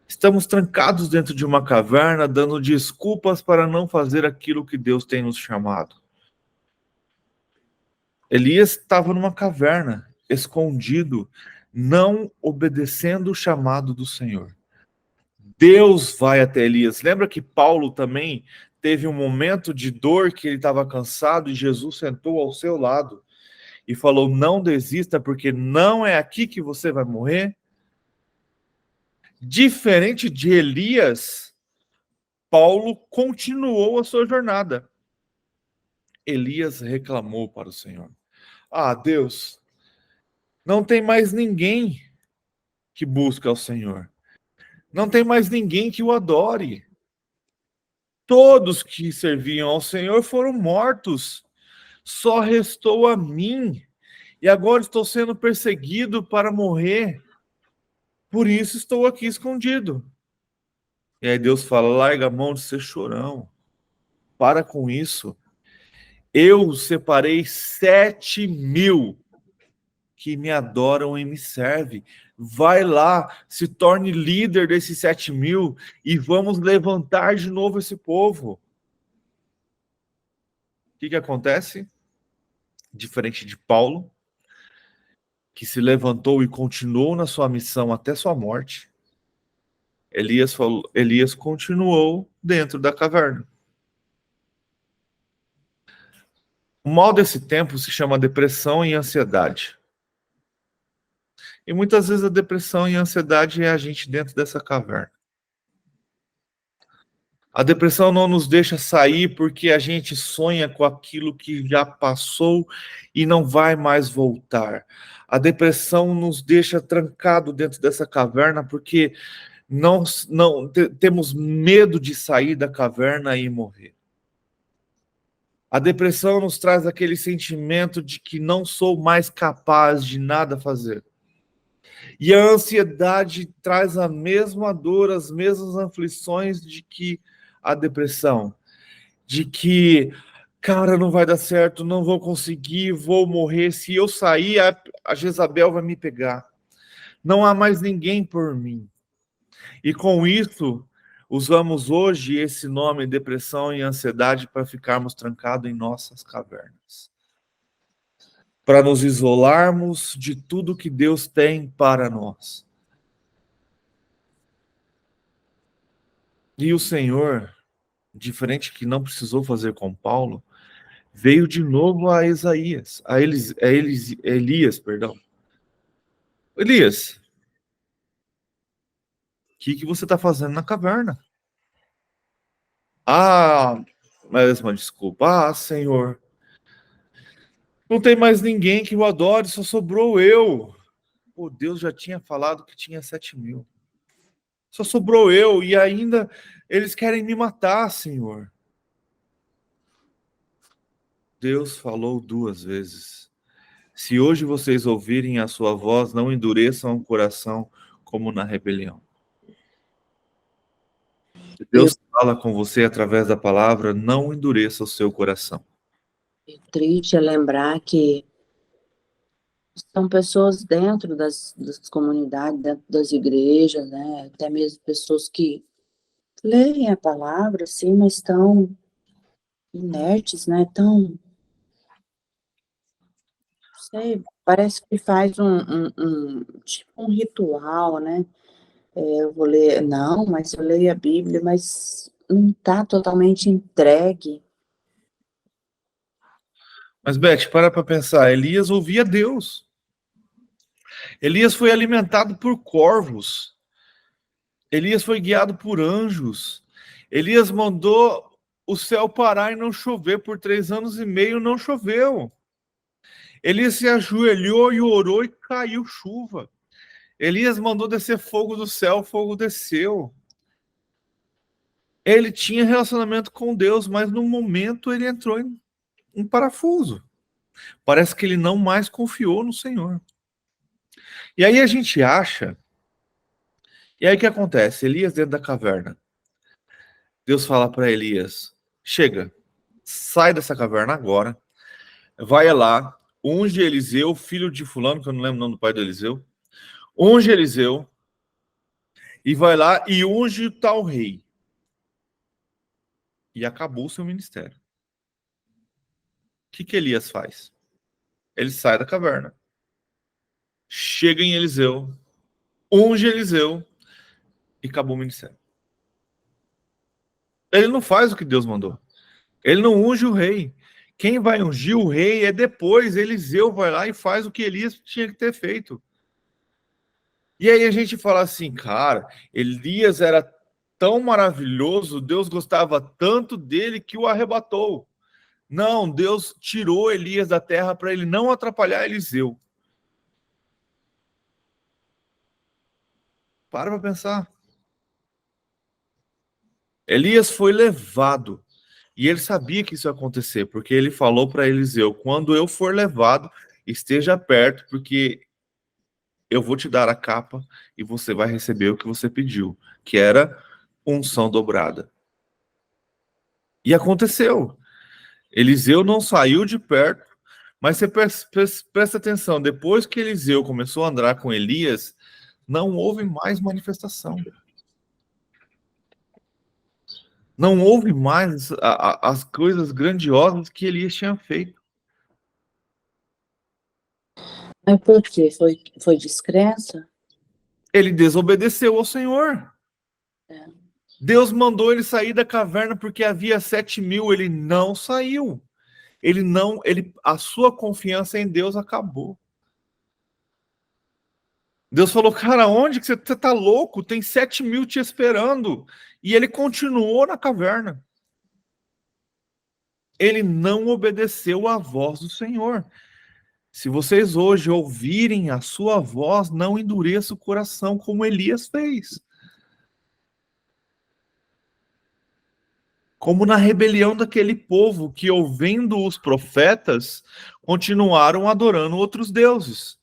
Estamos trancados dentro de uma caverna, dando desculpas para não fazer aquilo que Deus tem nos chamado. Elias estava numa caverna, escondido, não obedecendo o chamado do Senhor. Deus vai até Elias. Lembra que Paulo também teve um momento de dor que ele estava cansado e Jesus sentou ao seu lado e falou: não desista, porque não é aqui que você vai morrer. Diferente de Elias, Paulo continuou a sua jornada. Elias reclamou para o Senhor: ah, Deus, não tem mais ninguém que busca ao Senhor. Não tem mais ninguém que o adore. Todos que serviam ao Senhor foram mortos. Só restou a mim. E agora estou sendo perseguido para morrer. Por isso estou aqui escondido. E aí Deus fala, larga a mão de ser chorão. Para com isso. Eu separei 7.000 que me adoram e me servem. Vai lá, se torne líder desses 7.000 e vamos levantar de novo esse povo. O que acontece? Diferente de Paulo, que se levantou e continuou na sua missão até sua morte, Elias continuou dentro da caverna. O mal desse tempo se chama depressão e ansiedade. E muitas vezes a depressão e a ansiedade é a gente dentro dessa caverna. A depressão não nos deixa sair porque a gente sonha com aquilo que já passou e não vai mais voltar. A depressão nos deixa trancado dentro dessa caverna porque não temos medo de sair da caverna e morrer. A depressão nos traz aquele sentimento de que não sou mais capaz de nada fazer. E a ansiedade traz a mesma dor, as mesmas aflições de que a depressão. De que, cara, não vai dar certo, não vou conseguir, vou morrer. Se eu sair, a Jezabel vai me pegar. Não há mais ninguém por mim. E com isso, usamos hoje esse nome, depressão e ansiedade, para ficarmos trancados em nossas cavernas. Para nos isolarmos de tudo que Deus tem para nós. E o Senhor, diferente que não precisou fazer com Paulo, veio de novo a Elias, perdão. Elias, o que você está fazendo na caverna? Mas uma desculpa. Senhor, não tem mais ninguém que o adore, só sobrou eu. Pô, Deus já tinha falado que tinha 7.000. Só sobrou eu e ainda eles querem me matar, Senhor. Deus falou 2 vezes. Se hoje vocês ouvirem a sua voz, não endureçam o coração como na rebelião. Deus fala com você através da palavra, não endureça o seu coração. Triste é lembrar que são pessoas dentro das comunidades, dentro das igrejas, né? Até mesmo pessoas que leem a palavra, assim, mas estão inertes, né? Tão, sei, parece que faz tipo um ritual, né? Eu vou ler, não, mas eu leio a Bíblia, mas não está totalmente entregue. Mas, Beth, para pensar, Elias ouvia Deus. Elias foi alimentado por corvos. Elias foi guiado por anjos. Elias mandou o céu parar e não chover. Por 3 anos e meio não choveu. Elias se ajoelhou e orou e caiu chuva. Elias mandou descer fogo do céu, o fogo desceu. Ele tinha relacionamento com Deus, mas no momento ele entrou em parafuso. Parece que ele não mais confiou no Senhor. E aí a gente acha... E aí o que acontece? Elias dentro da caverna. Deus fala para Elias, chega, sai dessa caverna agora, vai lá, unge Eliseu, filho de fulano, que eu não lembro o nome do pai do Eliseu, unge Eliseu, e vai lá e unge o tal rei. E acabou o seu ministério. O que Elias faz? Ele sai da caverna, chega em Eliseu, unge Eliseu, e acabou o ministério. Ele não faz o que Deus mandou. Ele não unge o rei. Quem vai ungir o rei é depois. Eliseu vai lá e faz o que Elias tinha que ter feito. E aí a gente fala assim, cara, Elias era tão maravilhoso, Deus gostava tanto dele que o arrebatou. Não, Deus tirou Elias da terra para ele não atrapalhar Eliseu. Para pensar. Elias foi levado. E ele sabia que isso ia acontecer, porque ele falou para Eliseu: quando eu for levado, esteja perto, porque eu vou te dar a capa e você vai receber o que você pediu, que era unção dobrada. E aconteceu. Eliseu não saiu de perto, mas você presta atenção, depois que Eliseu começou a andar com Elias, não houve mais manifestação. Não houve mais as coisas grandiosas que Elias tinha feito. Mas por quê? Foi descrença? Ele desobedeceu ao Senhor. É. Deus mandou ele sair da caverna porque havia 7.000, ele não saiu. A sua confiança em Deus acabou. Deus falou: cara, onde que você tá louco? Tem 7.000 te esperando. E ele continuou na caverna. Ele não obedeceu à voz do Senhor. Se vocês hoje ouvirem a sua voz, não endureça o coração como Elias fez. Como na rebelião daquele povo que, ouvindo os profetas, continuaram adorando outros deuses.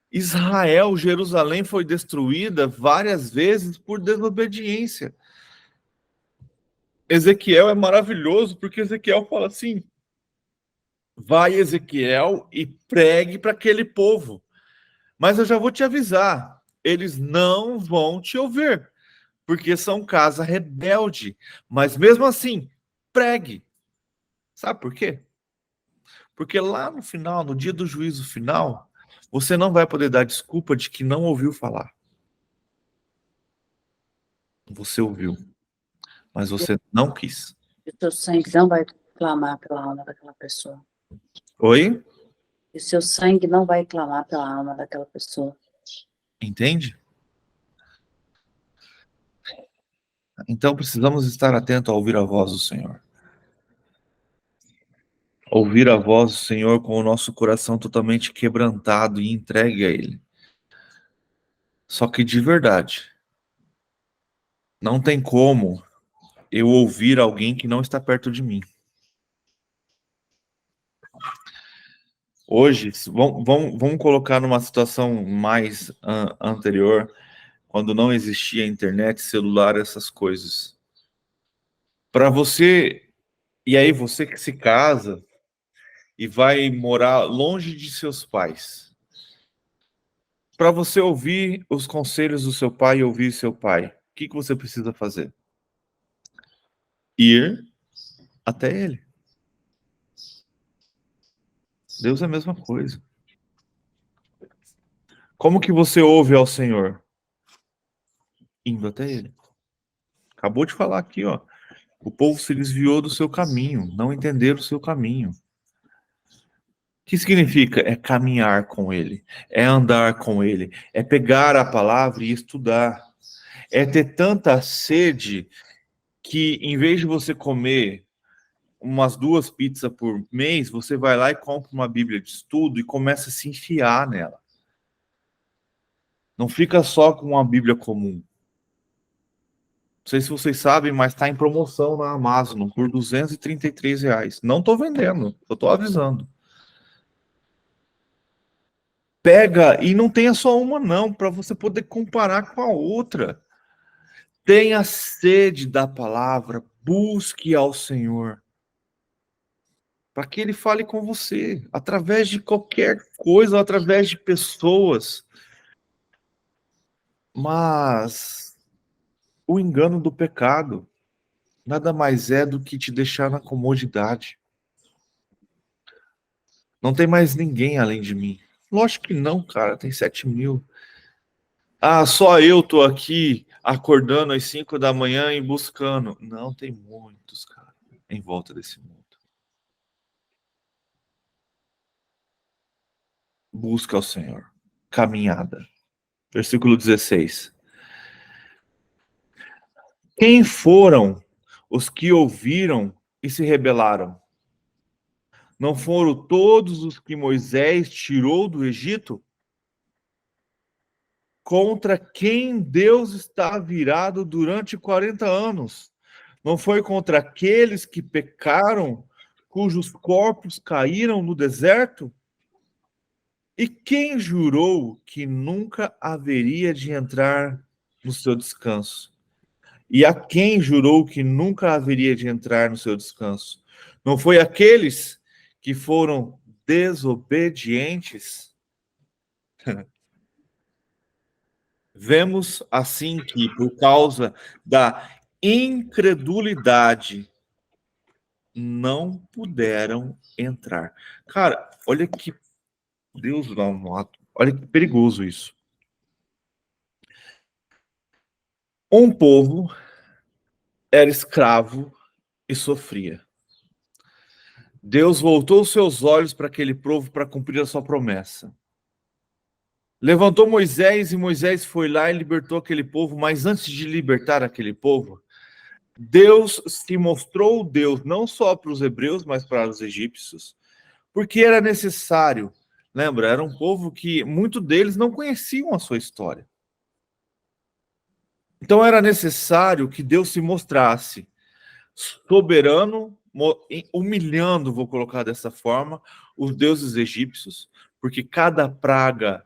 Israel, Jerusalém foi destruída várias vezes por desobediência. Ezequiel é maravilhoso porque Ezequiel fala assim: vai, Ezequiel, e pregue para aquele povo. Mas eu já vou te avisar, eles não vão te ouvir, porque são casa rebelde. Mas mesmo assim, pregue. Sabe por quê? Porque lá no final, no dia do juízo final, você não vai poder dar desculpa de que não ouviu falar. Você ouviu, mas você não quis. E o seu sangue não vai clamar pela alma daquela pessoa. Oi? E o seu sangue não vai clamar pela alma daquela pessoa. Entende? Então precisamos estar atentos a ouvir a voz do Senhor. Ouvir a voz do Senhor com o nosso coração totalmente quebrantado e entregue a Ele. Só que de verdade, não tem como eu ouvir alguém que não está perto de mim. Hoje, vamos colocar numa situação mais anterior, quando não existia internet, celular, essas coisas. Para você, e aí você que se casa e vai morar longe de seus pais, para você ouvir os conselhos do seu pai e ouvir seu pai, o que você precisa fazer? Ir até ele. Deus é a mesma coisa. Como que você ouve ao Senhor? Indo até ele. Acabou de falar aqui, ó. O povo se desviou do seu caminho, não entenderam o seu caminho. O que significa? É caminhar com ele, é andar com ele, é pegar a palavra e estudar. É ter tanta sede que, em vez de você comer umas 2 pizzas por mês, você vai lá e compra uma Bíblia de estudo e começa a se enfiar nela. Não fica só com uma Bíblia comum. Não sei se vocês sabem, mas está em promoção na Amazon por R$ 233. Não estou vendendo, eu estou avisando. Pega e não tenha só uma não, para você poder comparar com a outra. Tenha sede da palavra, busque ao Senhor. Para que Ele fale com você, através de qualquer coisa, através de pessoas. Mas o engano do pecado nada mais é do que te deixar na comodidade. Não tem mais ninguém além de mim. Lógico que não, cara, tem 7.000. Ah, só eu tô aqui acordando às 5 da manhã e buscando. Não, tem muitos, cara, em volta desse mundo. Busca ao Senhor. Caminhada. Versículo 16. Quem foram os que ouviram e se rebelaram? Não foram todos os que Moisés tirou do Egito? contra quem Deus está virado durante 40 anos. Não foi contra aqueles que pecaram, cujos corpos caíram no deserto? E quem jurou que nunca haveria de entrar no seu descanso? E a quem jurou que nunca haveria de entrar no seu descanso? Não foi aqueles que foram desobedientes? Vemos assim que, por causa da incredulidade, não puderam entrar. Cara, olha que Deus dá um ato. Olha que perigoso isso. Um povo era escravo e sofria. Deus voltou seus olhos para aquele povo para cumprir a sua promessa. Levantou Moisés e Moisés foi lá e libertou aquele povo, mas antes de libertar aquele povo, Deus se mostrou Deus não só para os hebreus, mas para os egípcios, porque era necessário. Lembra, era um povo que muitos deles não conheciam a sua história. Então era necessário que Deus se mostrasse soberano, humilhando, vou colocar dessa forma, os deuses egípcios, porque cada praga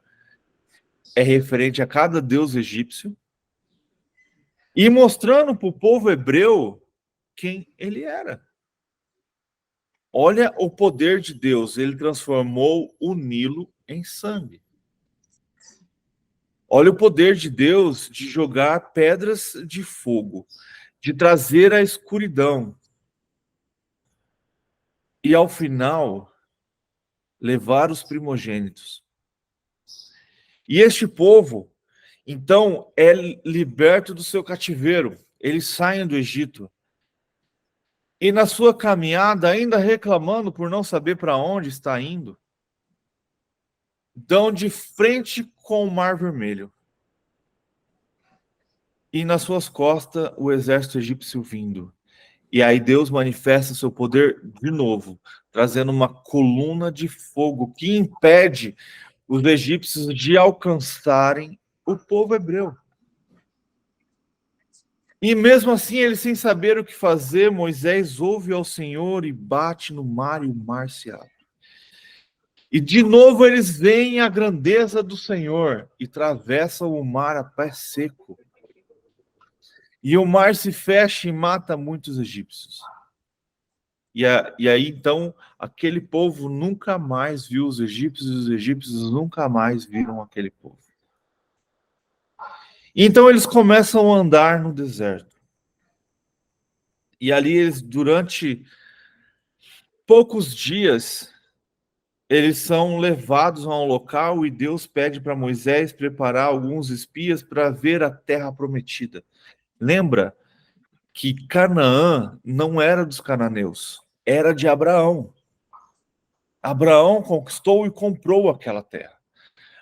é referente a cada deus egípcio, e mostrando para o povo hebreu quem ele era. Olha o poder de Deus, ele transformou o Nilo em sangue. Olha o poder de Deus de jogar pedras de fogo, de trazer a escuridão. E ao final, levar os primogênitos. E este povo, então, é liberto do seu cativeiro. Eles saem do Egito. E na sua caminhada, ainda reclamando por não saber para onde está indo, dão de frente com o Mar Vermelho. E nas suas costas, o exército egípcio vindo. E aí Deus manifesta seu poder de novo, trazendo uma coluna de fogo que impede os egípcios de alcançarem o povo hebreu. E mesmo assim, eles sem saber o que fazer, Moisés ouve ao Senhor e bate no mar e o mar se abre. E de novo eles veem a grandeza do Senhor e atravessam o mar a pé seco. E o mar se fecha e mata muitos egípcios. E aí, então, aquele povo nunca mais viu os egípcios e os egípcios nunca mais viram aquele povo. Então eles começam a andar no deserto. E ali eles, durante poucos dias, eles são levados a um local e Deus pede para Moisés preparar alguns espias para ver a terra prometida. Lembra que Canaã não era dos cananeus, era de Abraão. Abraão conquistou e comprou aquela terra.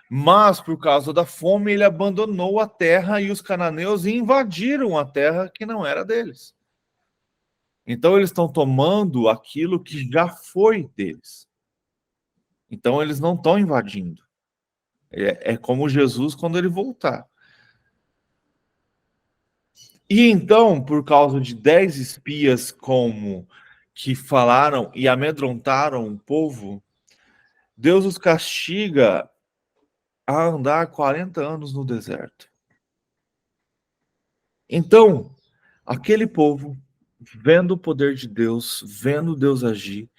Mas, por causa da fome, ele abandonou a terra e os cananeus invadiram a terra que não era deles. Então, eles estão tomando aquilo que já foi deles. Então, eles não estão invadindo. É como Jesus quando ele voltar. E então, por causa de 10 espias como que falaram e amedrontaram o povo, Deus os castiga a andar 40 anos no deserto. Então, aquele povo, vendo o poder de Deus, vendo Deus agir,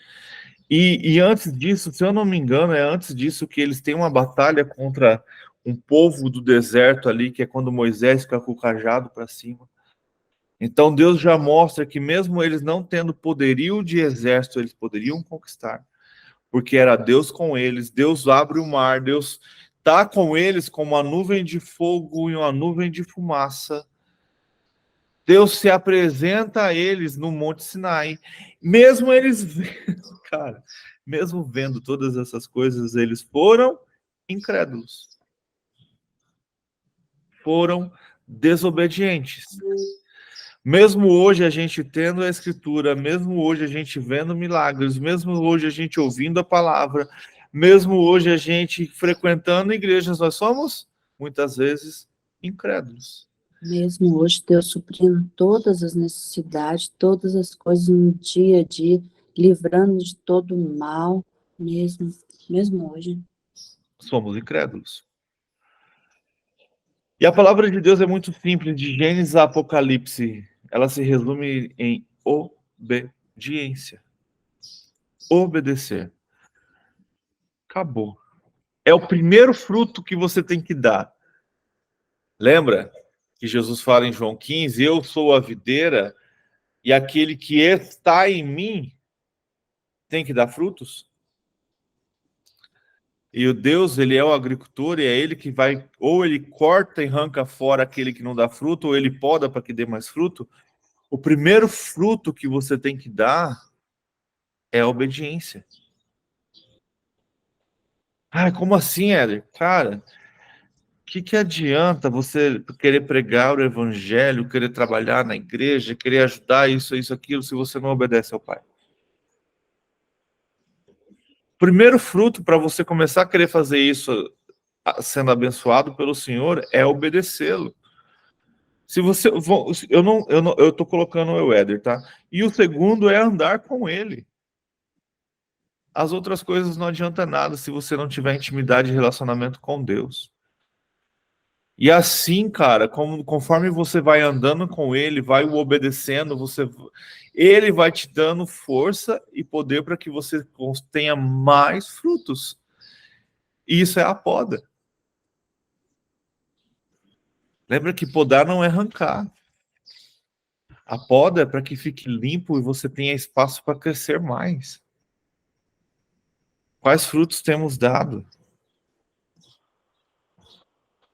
e antes disso, se eu não me engano, é antes disso que eles têm uma batalha contra um povo do deserto ali, que é quando Moisés fica com o cajado para cima. Então Deus já mostra que mesmo eles não tendo poderio de exército, eles poderiam conquistar, porque era Deus com eles. Deus abre o mar, Deus está com eles como uma nuvem de fogo e uma nuvem de fumaça. Deus se apresenta a eles no Monte Sinai. Mesmo eles vendo, cara, mesmo vendo todas essas coisas, eles foram incrédulos. Foram desobedientes. Mesmo hoje a gente tendo a Escritura, mesmo hoje a gente vendo milagres, mesmo hoje a gente ouvindo a palavra, mesmo hoje a gente frequentando igrejas, nós somos muitas vezes, incrédulos. Mesmo hoje, Deus suprindo todas as necessidades, todas as coisas no dia a dia, livrando de todo o mal, mesmo hoje. Somos incrédulos. E a palavra de Deus é muito simples, de Gênesis a Apocalipse. Ela se resume em obediência. Obedecer. Acabou. É o primeiro fruto que você tem que dar. Lembra que Jesus fala em João 15, eu sou a videira e aquele que está em mim tem que dar frutos? E o Deus, ele é o agricultor e é ele que vai, ou ele corta e arranca fora aquele que não dá fruto, ou ele poda para que dê mais fruto. O primeiro fruto que você tem que dar é a obediência. Ah, como assim, Éder? Cara, o que adianta você querer pregar o evangelho, querer trabalhar na igreja, querer ajudar isso, aquilo, se você não obedece ao Pai? Primeiro fruto para você começar a querer fazer isso sendo abençoado pelo Senhor é obedecê-lo. Se você, eu tô colocando o Éder, tá? E o segundo é andar com ele. As outras coisas não adianta nada se você não tiver intimidade e relacionamento com Deus. E assim, cara, conforme você vai andando com ele, vai o obedecendo, ele vai te dando força e poder para que você tenha mais frutos. E isso é a poda. Lembra que podar não é arrancar. A poda é para que fique limpo e você tenha espaço para crescer mais. Quais frutos temos dado?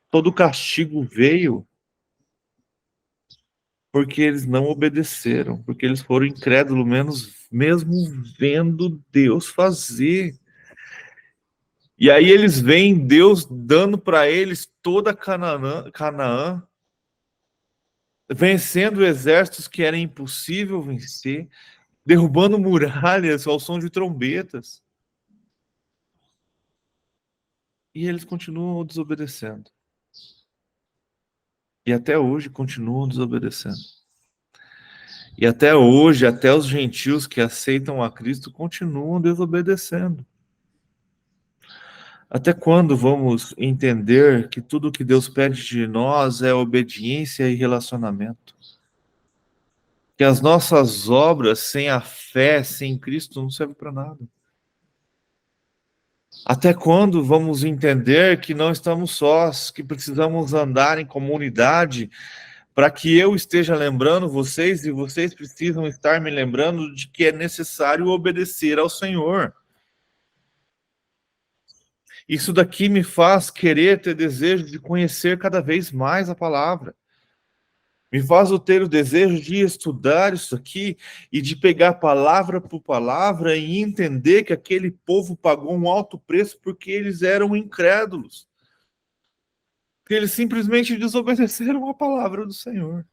Todo castigo veio porque eles não obedeceram, porque eles foram incrédulos, mesmo vendo Deus fazer. E aí eles veem Deus dando para eles toda Canaã, vencendo exércitos que era impossível vencer, derrubando muralhas ao som de trombetas. E eles continuam desobedecendo. E até hoje continuam desobedecendo. E até hoje, até os gentios que aceitam a Cristo continuam desobedecendo. Até quando vamos entender que tudo que Deus pede de nós é obediência e relacionamento? Que as nossas obras sem a fé, sem Cristo, não servem para nada. Até quando vamos entender que não estamos sós, que precisamos andar em comunidade, para que eu esteja lembrando vocês e vocês precisam estar me lembrando de que é necessário obedecer ao Senhor. Isso daqui me faz querer ter desejo de conhecer cada vez mais a palavra. Me faz eu ter o desejo de estudar isso aqui e de pegar palavra por palavra e entender que aquele povo pagou um alto preço porque eles eram incrédulos. Porque eles simplesmente desobedeceram a palavra do Senhor.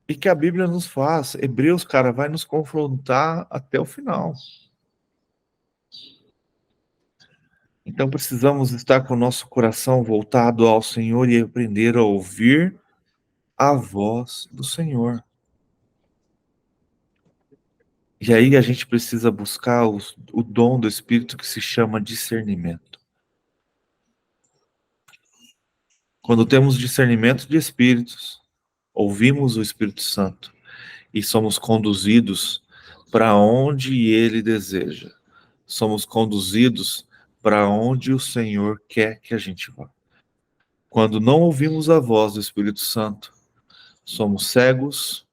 E que a Bíblia nos faz. Hebreus, cara, vai nos confrontar até o final. Então precisamos estar com o nosso coração voltado ao Senhor e aprender a ouvir a voz do Senhor. E aí a gente precisa buscar o dom do Espírito que se chama discernimento. Quando temos discernimento de espíritos, ouvimos o Espírito Santo e somos conduzidos para onde ele deseja. Somos conduzidos para onde o Senhor quer que a gente vá. Quando não ouvimos a voz do Espírito Santo, somos cegos,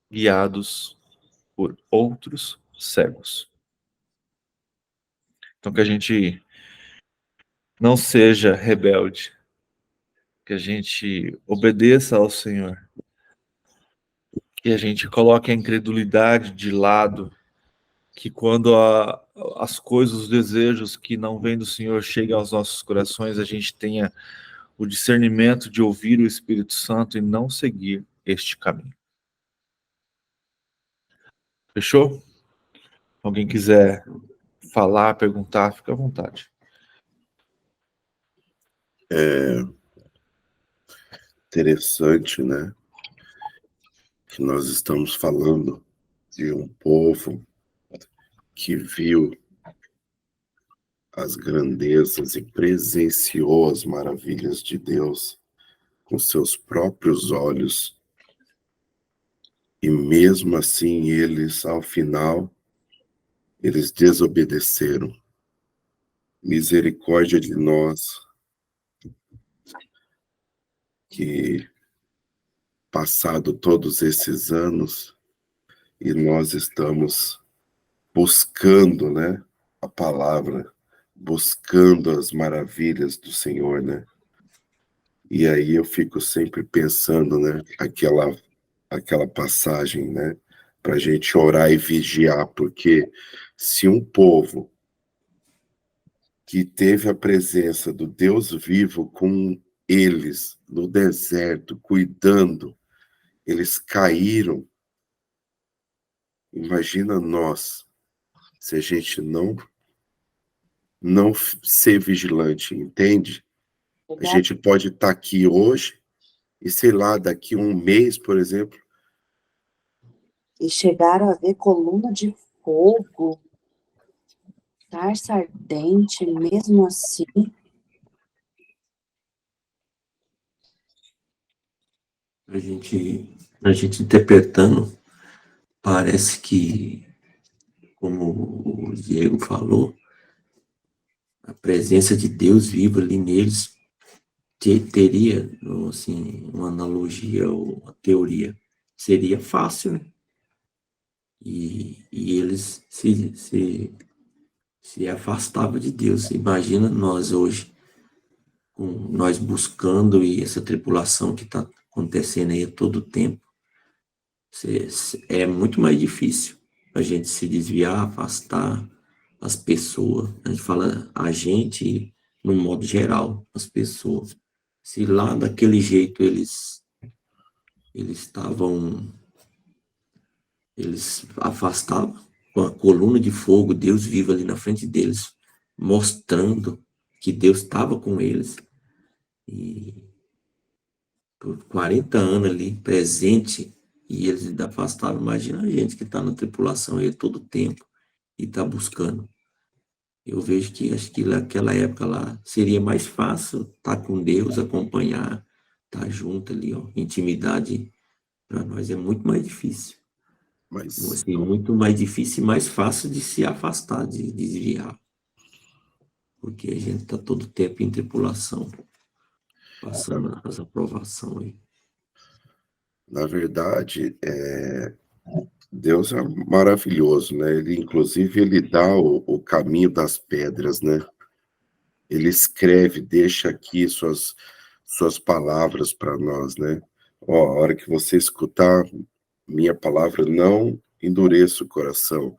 guiados por outros cegos. Então que a gente não seja rebelde, que a gente obedeça ao Senhor, que a gente coloque a incredulidade de lado, que quando as coisas, os desejos que não vêm do Senhor chegam aos nossos corações, a gente tenha o discernimento de ouvir o Espírito Santo e não seguir este caminho. Fechou? Alguém quiser falar, perguntar, fica à vontade. Interessante, né? Que nós estamos falando de um povo que viu as grandezas e presenciou as maravilhas de Deus com seus próprios olhos, e mesmo assim eles, ao final, eles desobedeceram. Misericórdia de nós, que passado todos esses anos, e nós estamos buscando, né, a palavra, buscando as maravilhas do Senhor, né? E aí eu fico sempre pensando, né, aquela passagem, né, para a gente orar e vigiar, porque se um povo que teve a presença do Deus vivo com eles no deserto, cuidando, eles caíram, imagina nós, se a gente não ser vigilante, entende? A gente pode estar aqui hoje e, sei lá, daqui a um mês, por exemplo. E chegaram a ver coluna de fogo, sarça ardente, mesmo assim. A gente interpretando, parece que, como o Diego falou, a presença de Deus vivo ali neles teria, assim, uma analogia ou uma teoria. Seria fácil, né? E eles se afastavam de Deus. Imagina nós hoje, com nós buscando e essa tripulação que está acontecendo aí a todo tempo. É muito mais difícil a gente se desviar, afastar as pessoas. A gente fala a gente, no modo geral, as pessoas. Se lá daquele jeito eles afastavam com a coluna de fogo, Deus vivo ali na frente deles, mostrando que Deus estava com eles. E por 40 anos ali, presente, e eles ainda afastaram. Imagina a gente que está na tripulação aí todo o tempo e está buscando. Eu vejo que acho que naquela época lá seria mais fácil estar com Deus, acompanhar, estar junto ali, ó. Intimidade para nós é muito mais difícil. Mas Assim, muito mais difícil e mais fácil de se afastar, de desviar. Porque a gente está todo tempo em tripulação, passando as aprovações aí. na verdade, Deus é maravilhoso, né? Ele, inclusive, ele dá o caminho das pedras, né? Ele escreve, deixa aqui suas palavras para nós, né? Ó, a hora que você escutar minha palavra, não endureça o coração.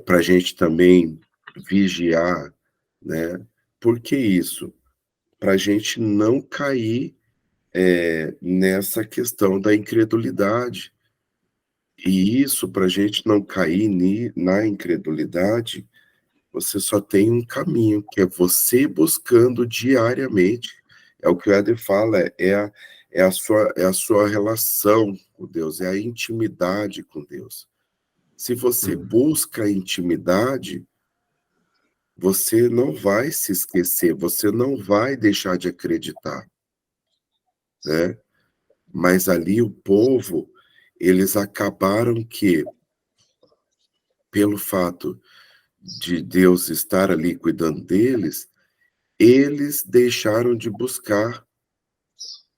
Para a gente também vigiar, né? Por que isso? Para a gente não cair nessa questão da incredulidade. E isso, para a gente não cair na incredulidade, você só tem um caminho, que é você buscando diariamente. É o que o Éder fala, é a sua relação com Deus, é a intimidade com Deus. Se você busca a intimidade, você não vai se esquecer, você não vai deixar de acreditar, né? Mas ali o povo, eles acabaram que, pelo fato de Deus estar ali cuidando deles, eles deixaram de buscar.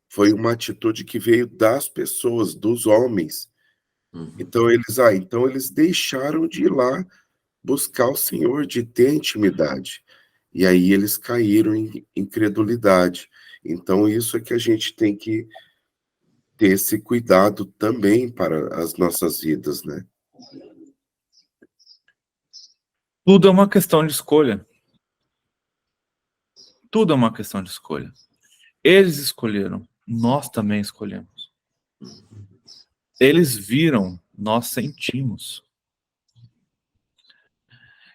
Foi uma atitude que veio das pessoas, dos homens. Então eles deixaram de ir lá buscar o Senhor, de ter intimidade. E aí eles caíram em incredulidade. Então isso é que a gente tem que ter esse cuidado também para as nossas vidas, né? Tudo é uma questão de escolha. Tudo é uma questão de escolha. Eles escolheram, nós também escolhemos. Eles viram, nós sentimos.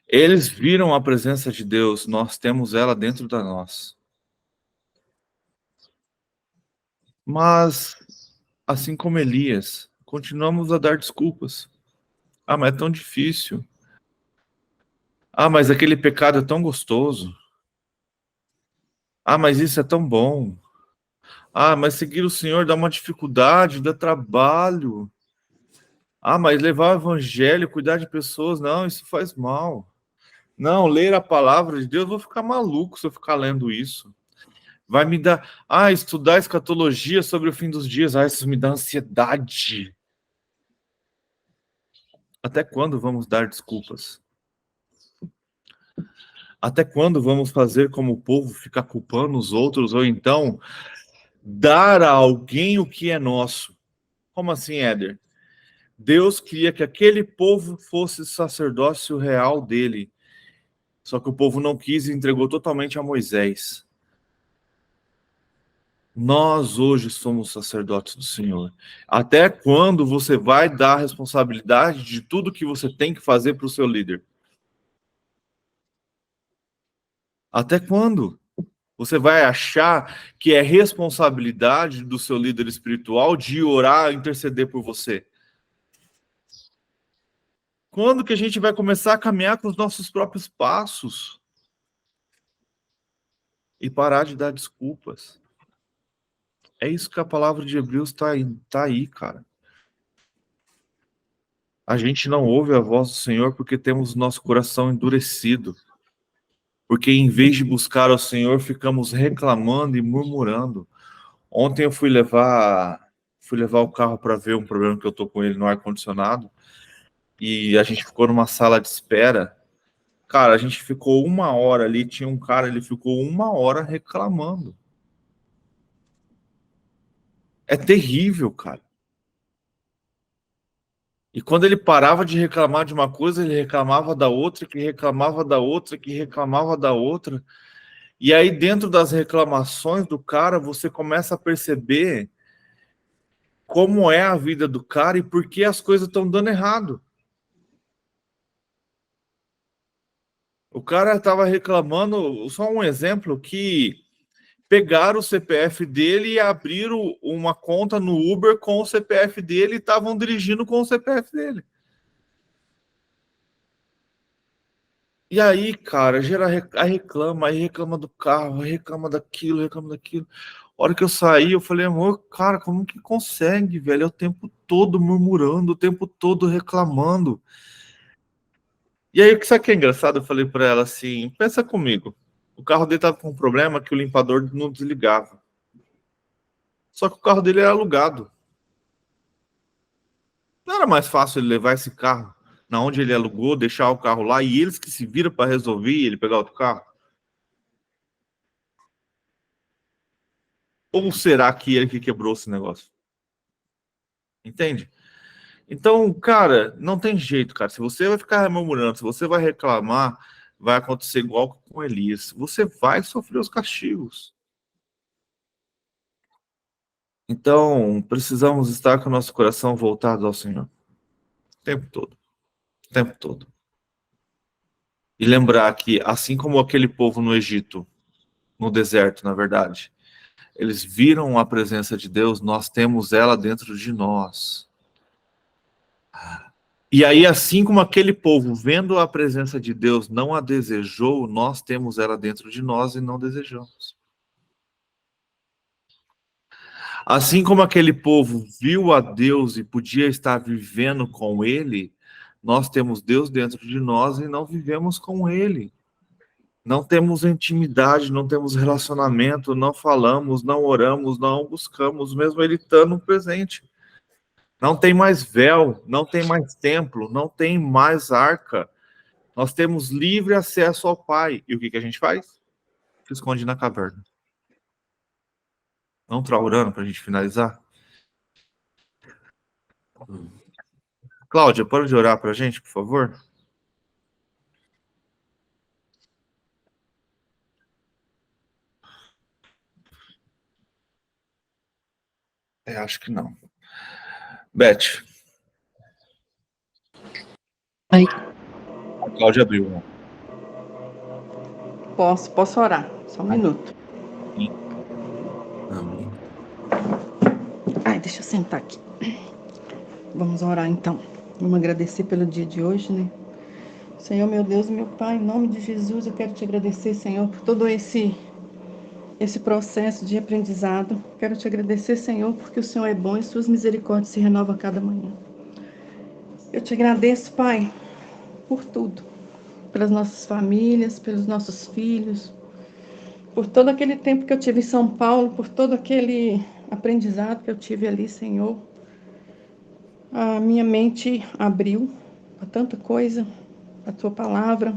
Eles viram a presença de Deus, nós temos ela dentro de nós. Mas, assim como Elias, continuamos a dar desculpas. Ah, mas é tão difícil. Ah, mas aquele pecado é tão gostoso. Ah, mas isso é tão bom. Ah, mas seguir o Senhor dá uma dificuldade, dá trabalho. Ah, mas levar o evangelho, cuidar de pessoas, não, isso faz mal. Não, ler a palavra de Deus, eu vou ficar maluco se eu ficar lendo isso. Vai me dar... Ah, estudar escatologia sobre o fim dos dias. Ah, isso me dá ansiedade. Até quando vamos dar desculpas? Até quando vamos fazer como o povo, ficar culpando os outros, ou então dar a alguém o que é nosso? Como assim, Éder? Deus queria que aquele povo fosse sacerdócio real dele. Só que o povo não quis e entregou totalmente a Moisés. Nós hoje somos sacerdotes do Senhor. Até quando você vai dar a responsabilidade de tudo que você tem que fazer para o seu líder? Até quando? Você vai achar que é responsabilidade do seu líder espiritual de orar, interceder por você? Quando que a gente vai começar a caminhar com os nossos próprios passos? E parar de dar desculpas? É isso que a palavra de Hebreus está aí, cara. A gente não ouve a voz do Senhor porque temos nosso coração endurecido. Porque em vez de buscar ao Senhor, ficamos reclamando e murmurando. Ontem eu fui levar o carro para ver um problema que eu tô com ele no ar-condicionado. E a gente ficou numa sala de espera. Cara, a gente ficou 1 hora ali, tinha um cara, ele ficou 1 hora reclamando. É terrível, cara. E quando ele parava de reclamar de uma coisa, ele reclamava da outra, que reclamava da outra, que reclamava da outra. E aí, dentro das reclamações do cara, você começa a perceber como é a vida do cara e por que as coisas estão dando errado. O cara estava reclamando, só um exemplo, que pegaram o CPF dele e abriram uma conta no Uber com o CPF dele e estavam dirigindo com o CPF dele. E aí, cara, aí reclama do carro, aí reclama daquilo, reclama daquilo. A hora que eu saí, eu falei, amor, cara, como que consegue, velho? É o tempo todo murmurando, o tempo todo reclamando. E aí, sabe o que é engraçado? Eu falei pra ela assim, pensa comigo. O carro dele tava com um problema que o limpador não desligava. Só que o carro dele era alugado. Não era mais fácil ele levar esse carro na onde ele alugou, deixar o carro lá e eles que se viram para resolver e ele pegar outro carro? Ou será que ele que quebrou esse negócio? Entende? Então, cara, não tem jeito, cara. Se você vai ficar murmurando, se você vai reclamar, vai acontecer igual com Elias. Você vai sofrer os castigos. Então, precisamos estar com o nosso coração voltado ao Senhor. O tempo todo. O tempo todo. E lembrar que, assim como aquele povo no Egito, no deserto, na verdade, eles viram a presença de Deus, nós temos ela dentro de nós. E aí, assim como aquele povo, vendo a presença de Deus, não a desejou, nós temos ela dentro de nós e não desejamos. Assim como aquele povo viu a Deus e podia estar vivendo com Ele, nós temos Deus dentro de nós e não vivemos com Ele. Não temos intimidade, não temos relacionamento, não falamos, não oramos, não buscamos, mesmo Ele estando presente. Não tem mais véu, não tem mais templo, não tem mais arca. Nós temos livre acesso ao Pai. E o que a gente faz? Se esconde na caverna. Não está orando para a gente finalizar? Cláudia, pode orar para a gente, por favor? Acho que não. Beth. Oi. A Cláudia abriu, né? Posso orar, só um minuto. Amém. Deixa eu sentar aqui. Vamos orar então. Vamos agradecer pelo dia de hoje, né? Senhor, meu Deus, meu Pai, em nome de Jesus, eu quero te agradecer, Senhor, por todo esse processo de aprendizado. Quero te agradecer, Senhor, porque o Senhor é bom e suas misericórdias se renovam a cada manhã. Eu te agradeço, Pai, por tudo. Pelas nossas famílias, pelos nossos filhos, por todo aquele tempo que eu tive em São Paulo, por todo aquele aprendizado que eu tive ali, Senhor. A minha mente abriu a tanta coisa, a Tua palavra.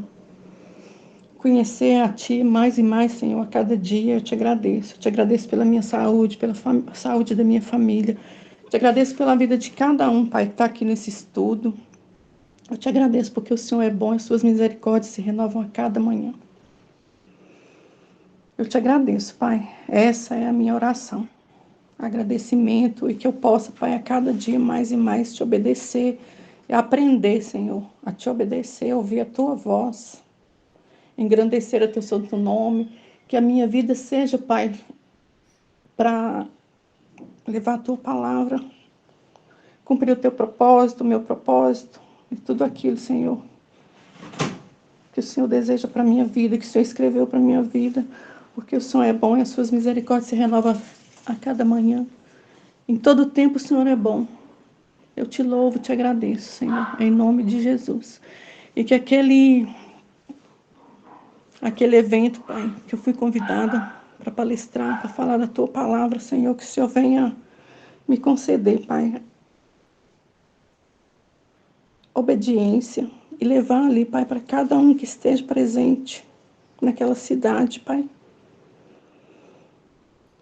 Conhecer a Ti mais e mais, Senhor, a cada dia. Eu te agradeço. Eu te agradeço pela minha saúde, pela saúde da minha família. Eu te agradeço pela vida de cada um, Pai, que está aqui nesse estudo. Eu te agradeço porque o Senhor é bom e as suas misericórdias se renovam a cada manhã. Eu te agradeço, Pai. Essa é a minha oração. Agradecimento e que eu possa, Pai, a cada dia mais e mais te obedecer e aprender, Senhor, a te obedecer, ouvir a Tua voz, engrandecer o Teu santo nome, que a minha vida seja, Pai, para levar a Tua palavra, cumprir o Teu propósito, o meu propósito e tudo aquilo, Senhor, que o Senhor deseja para a minha vida, que o Senhor escreveu para a minha vida, porque o Senhor é bom e as suas misericórdias se renovam a cada manhã. Em todo tempo o Senhor é bom. Eu te louvo, te agradeço, Senhor, em nome de Jesus. E que aquele evento, Pai, que eu fui convidada para palestrar, para falar da Tua palavra, Senhor, que o Senhor venha me conceder, Pai, obediência e levar ali, Pai, para cada um que esteja presente naquela cidade, Pai.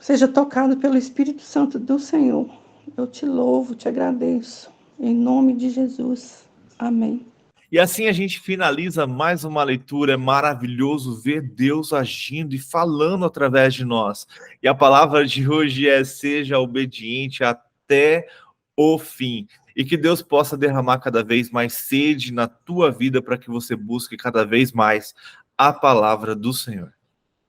Seja tocado pelo Espírito Santo do Senhor. Eu te louvo, te agradeço. Em nome de Jesus. Amém. E assim a gente finaliza mais uma leitura. É maravilhoso ver Deus agindo e falando através de nós. E a palavra de hoje é: seja obediente até o fim. E que Deus possa derramar cada vez mais sede na tua vida para que você busque cada vez mais a palavra do Senhor.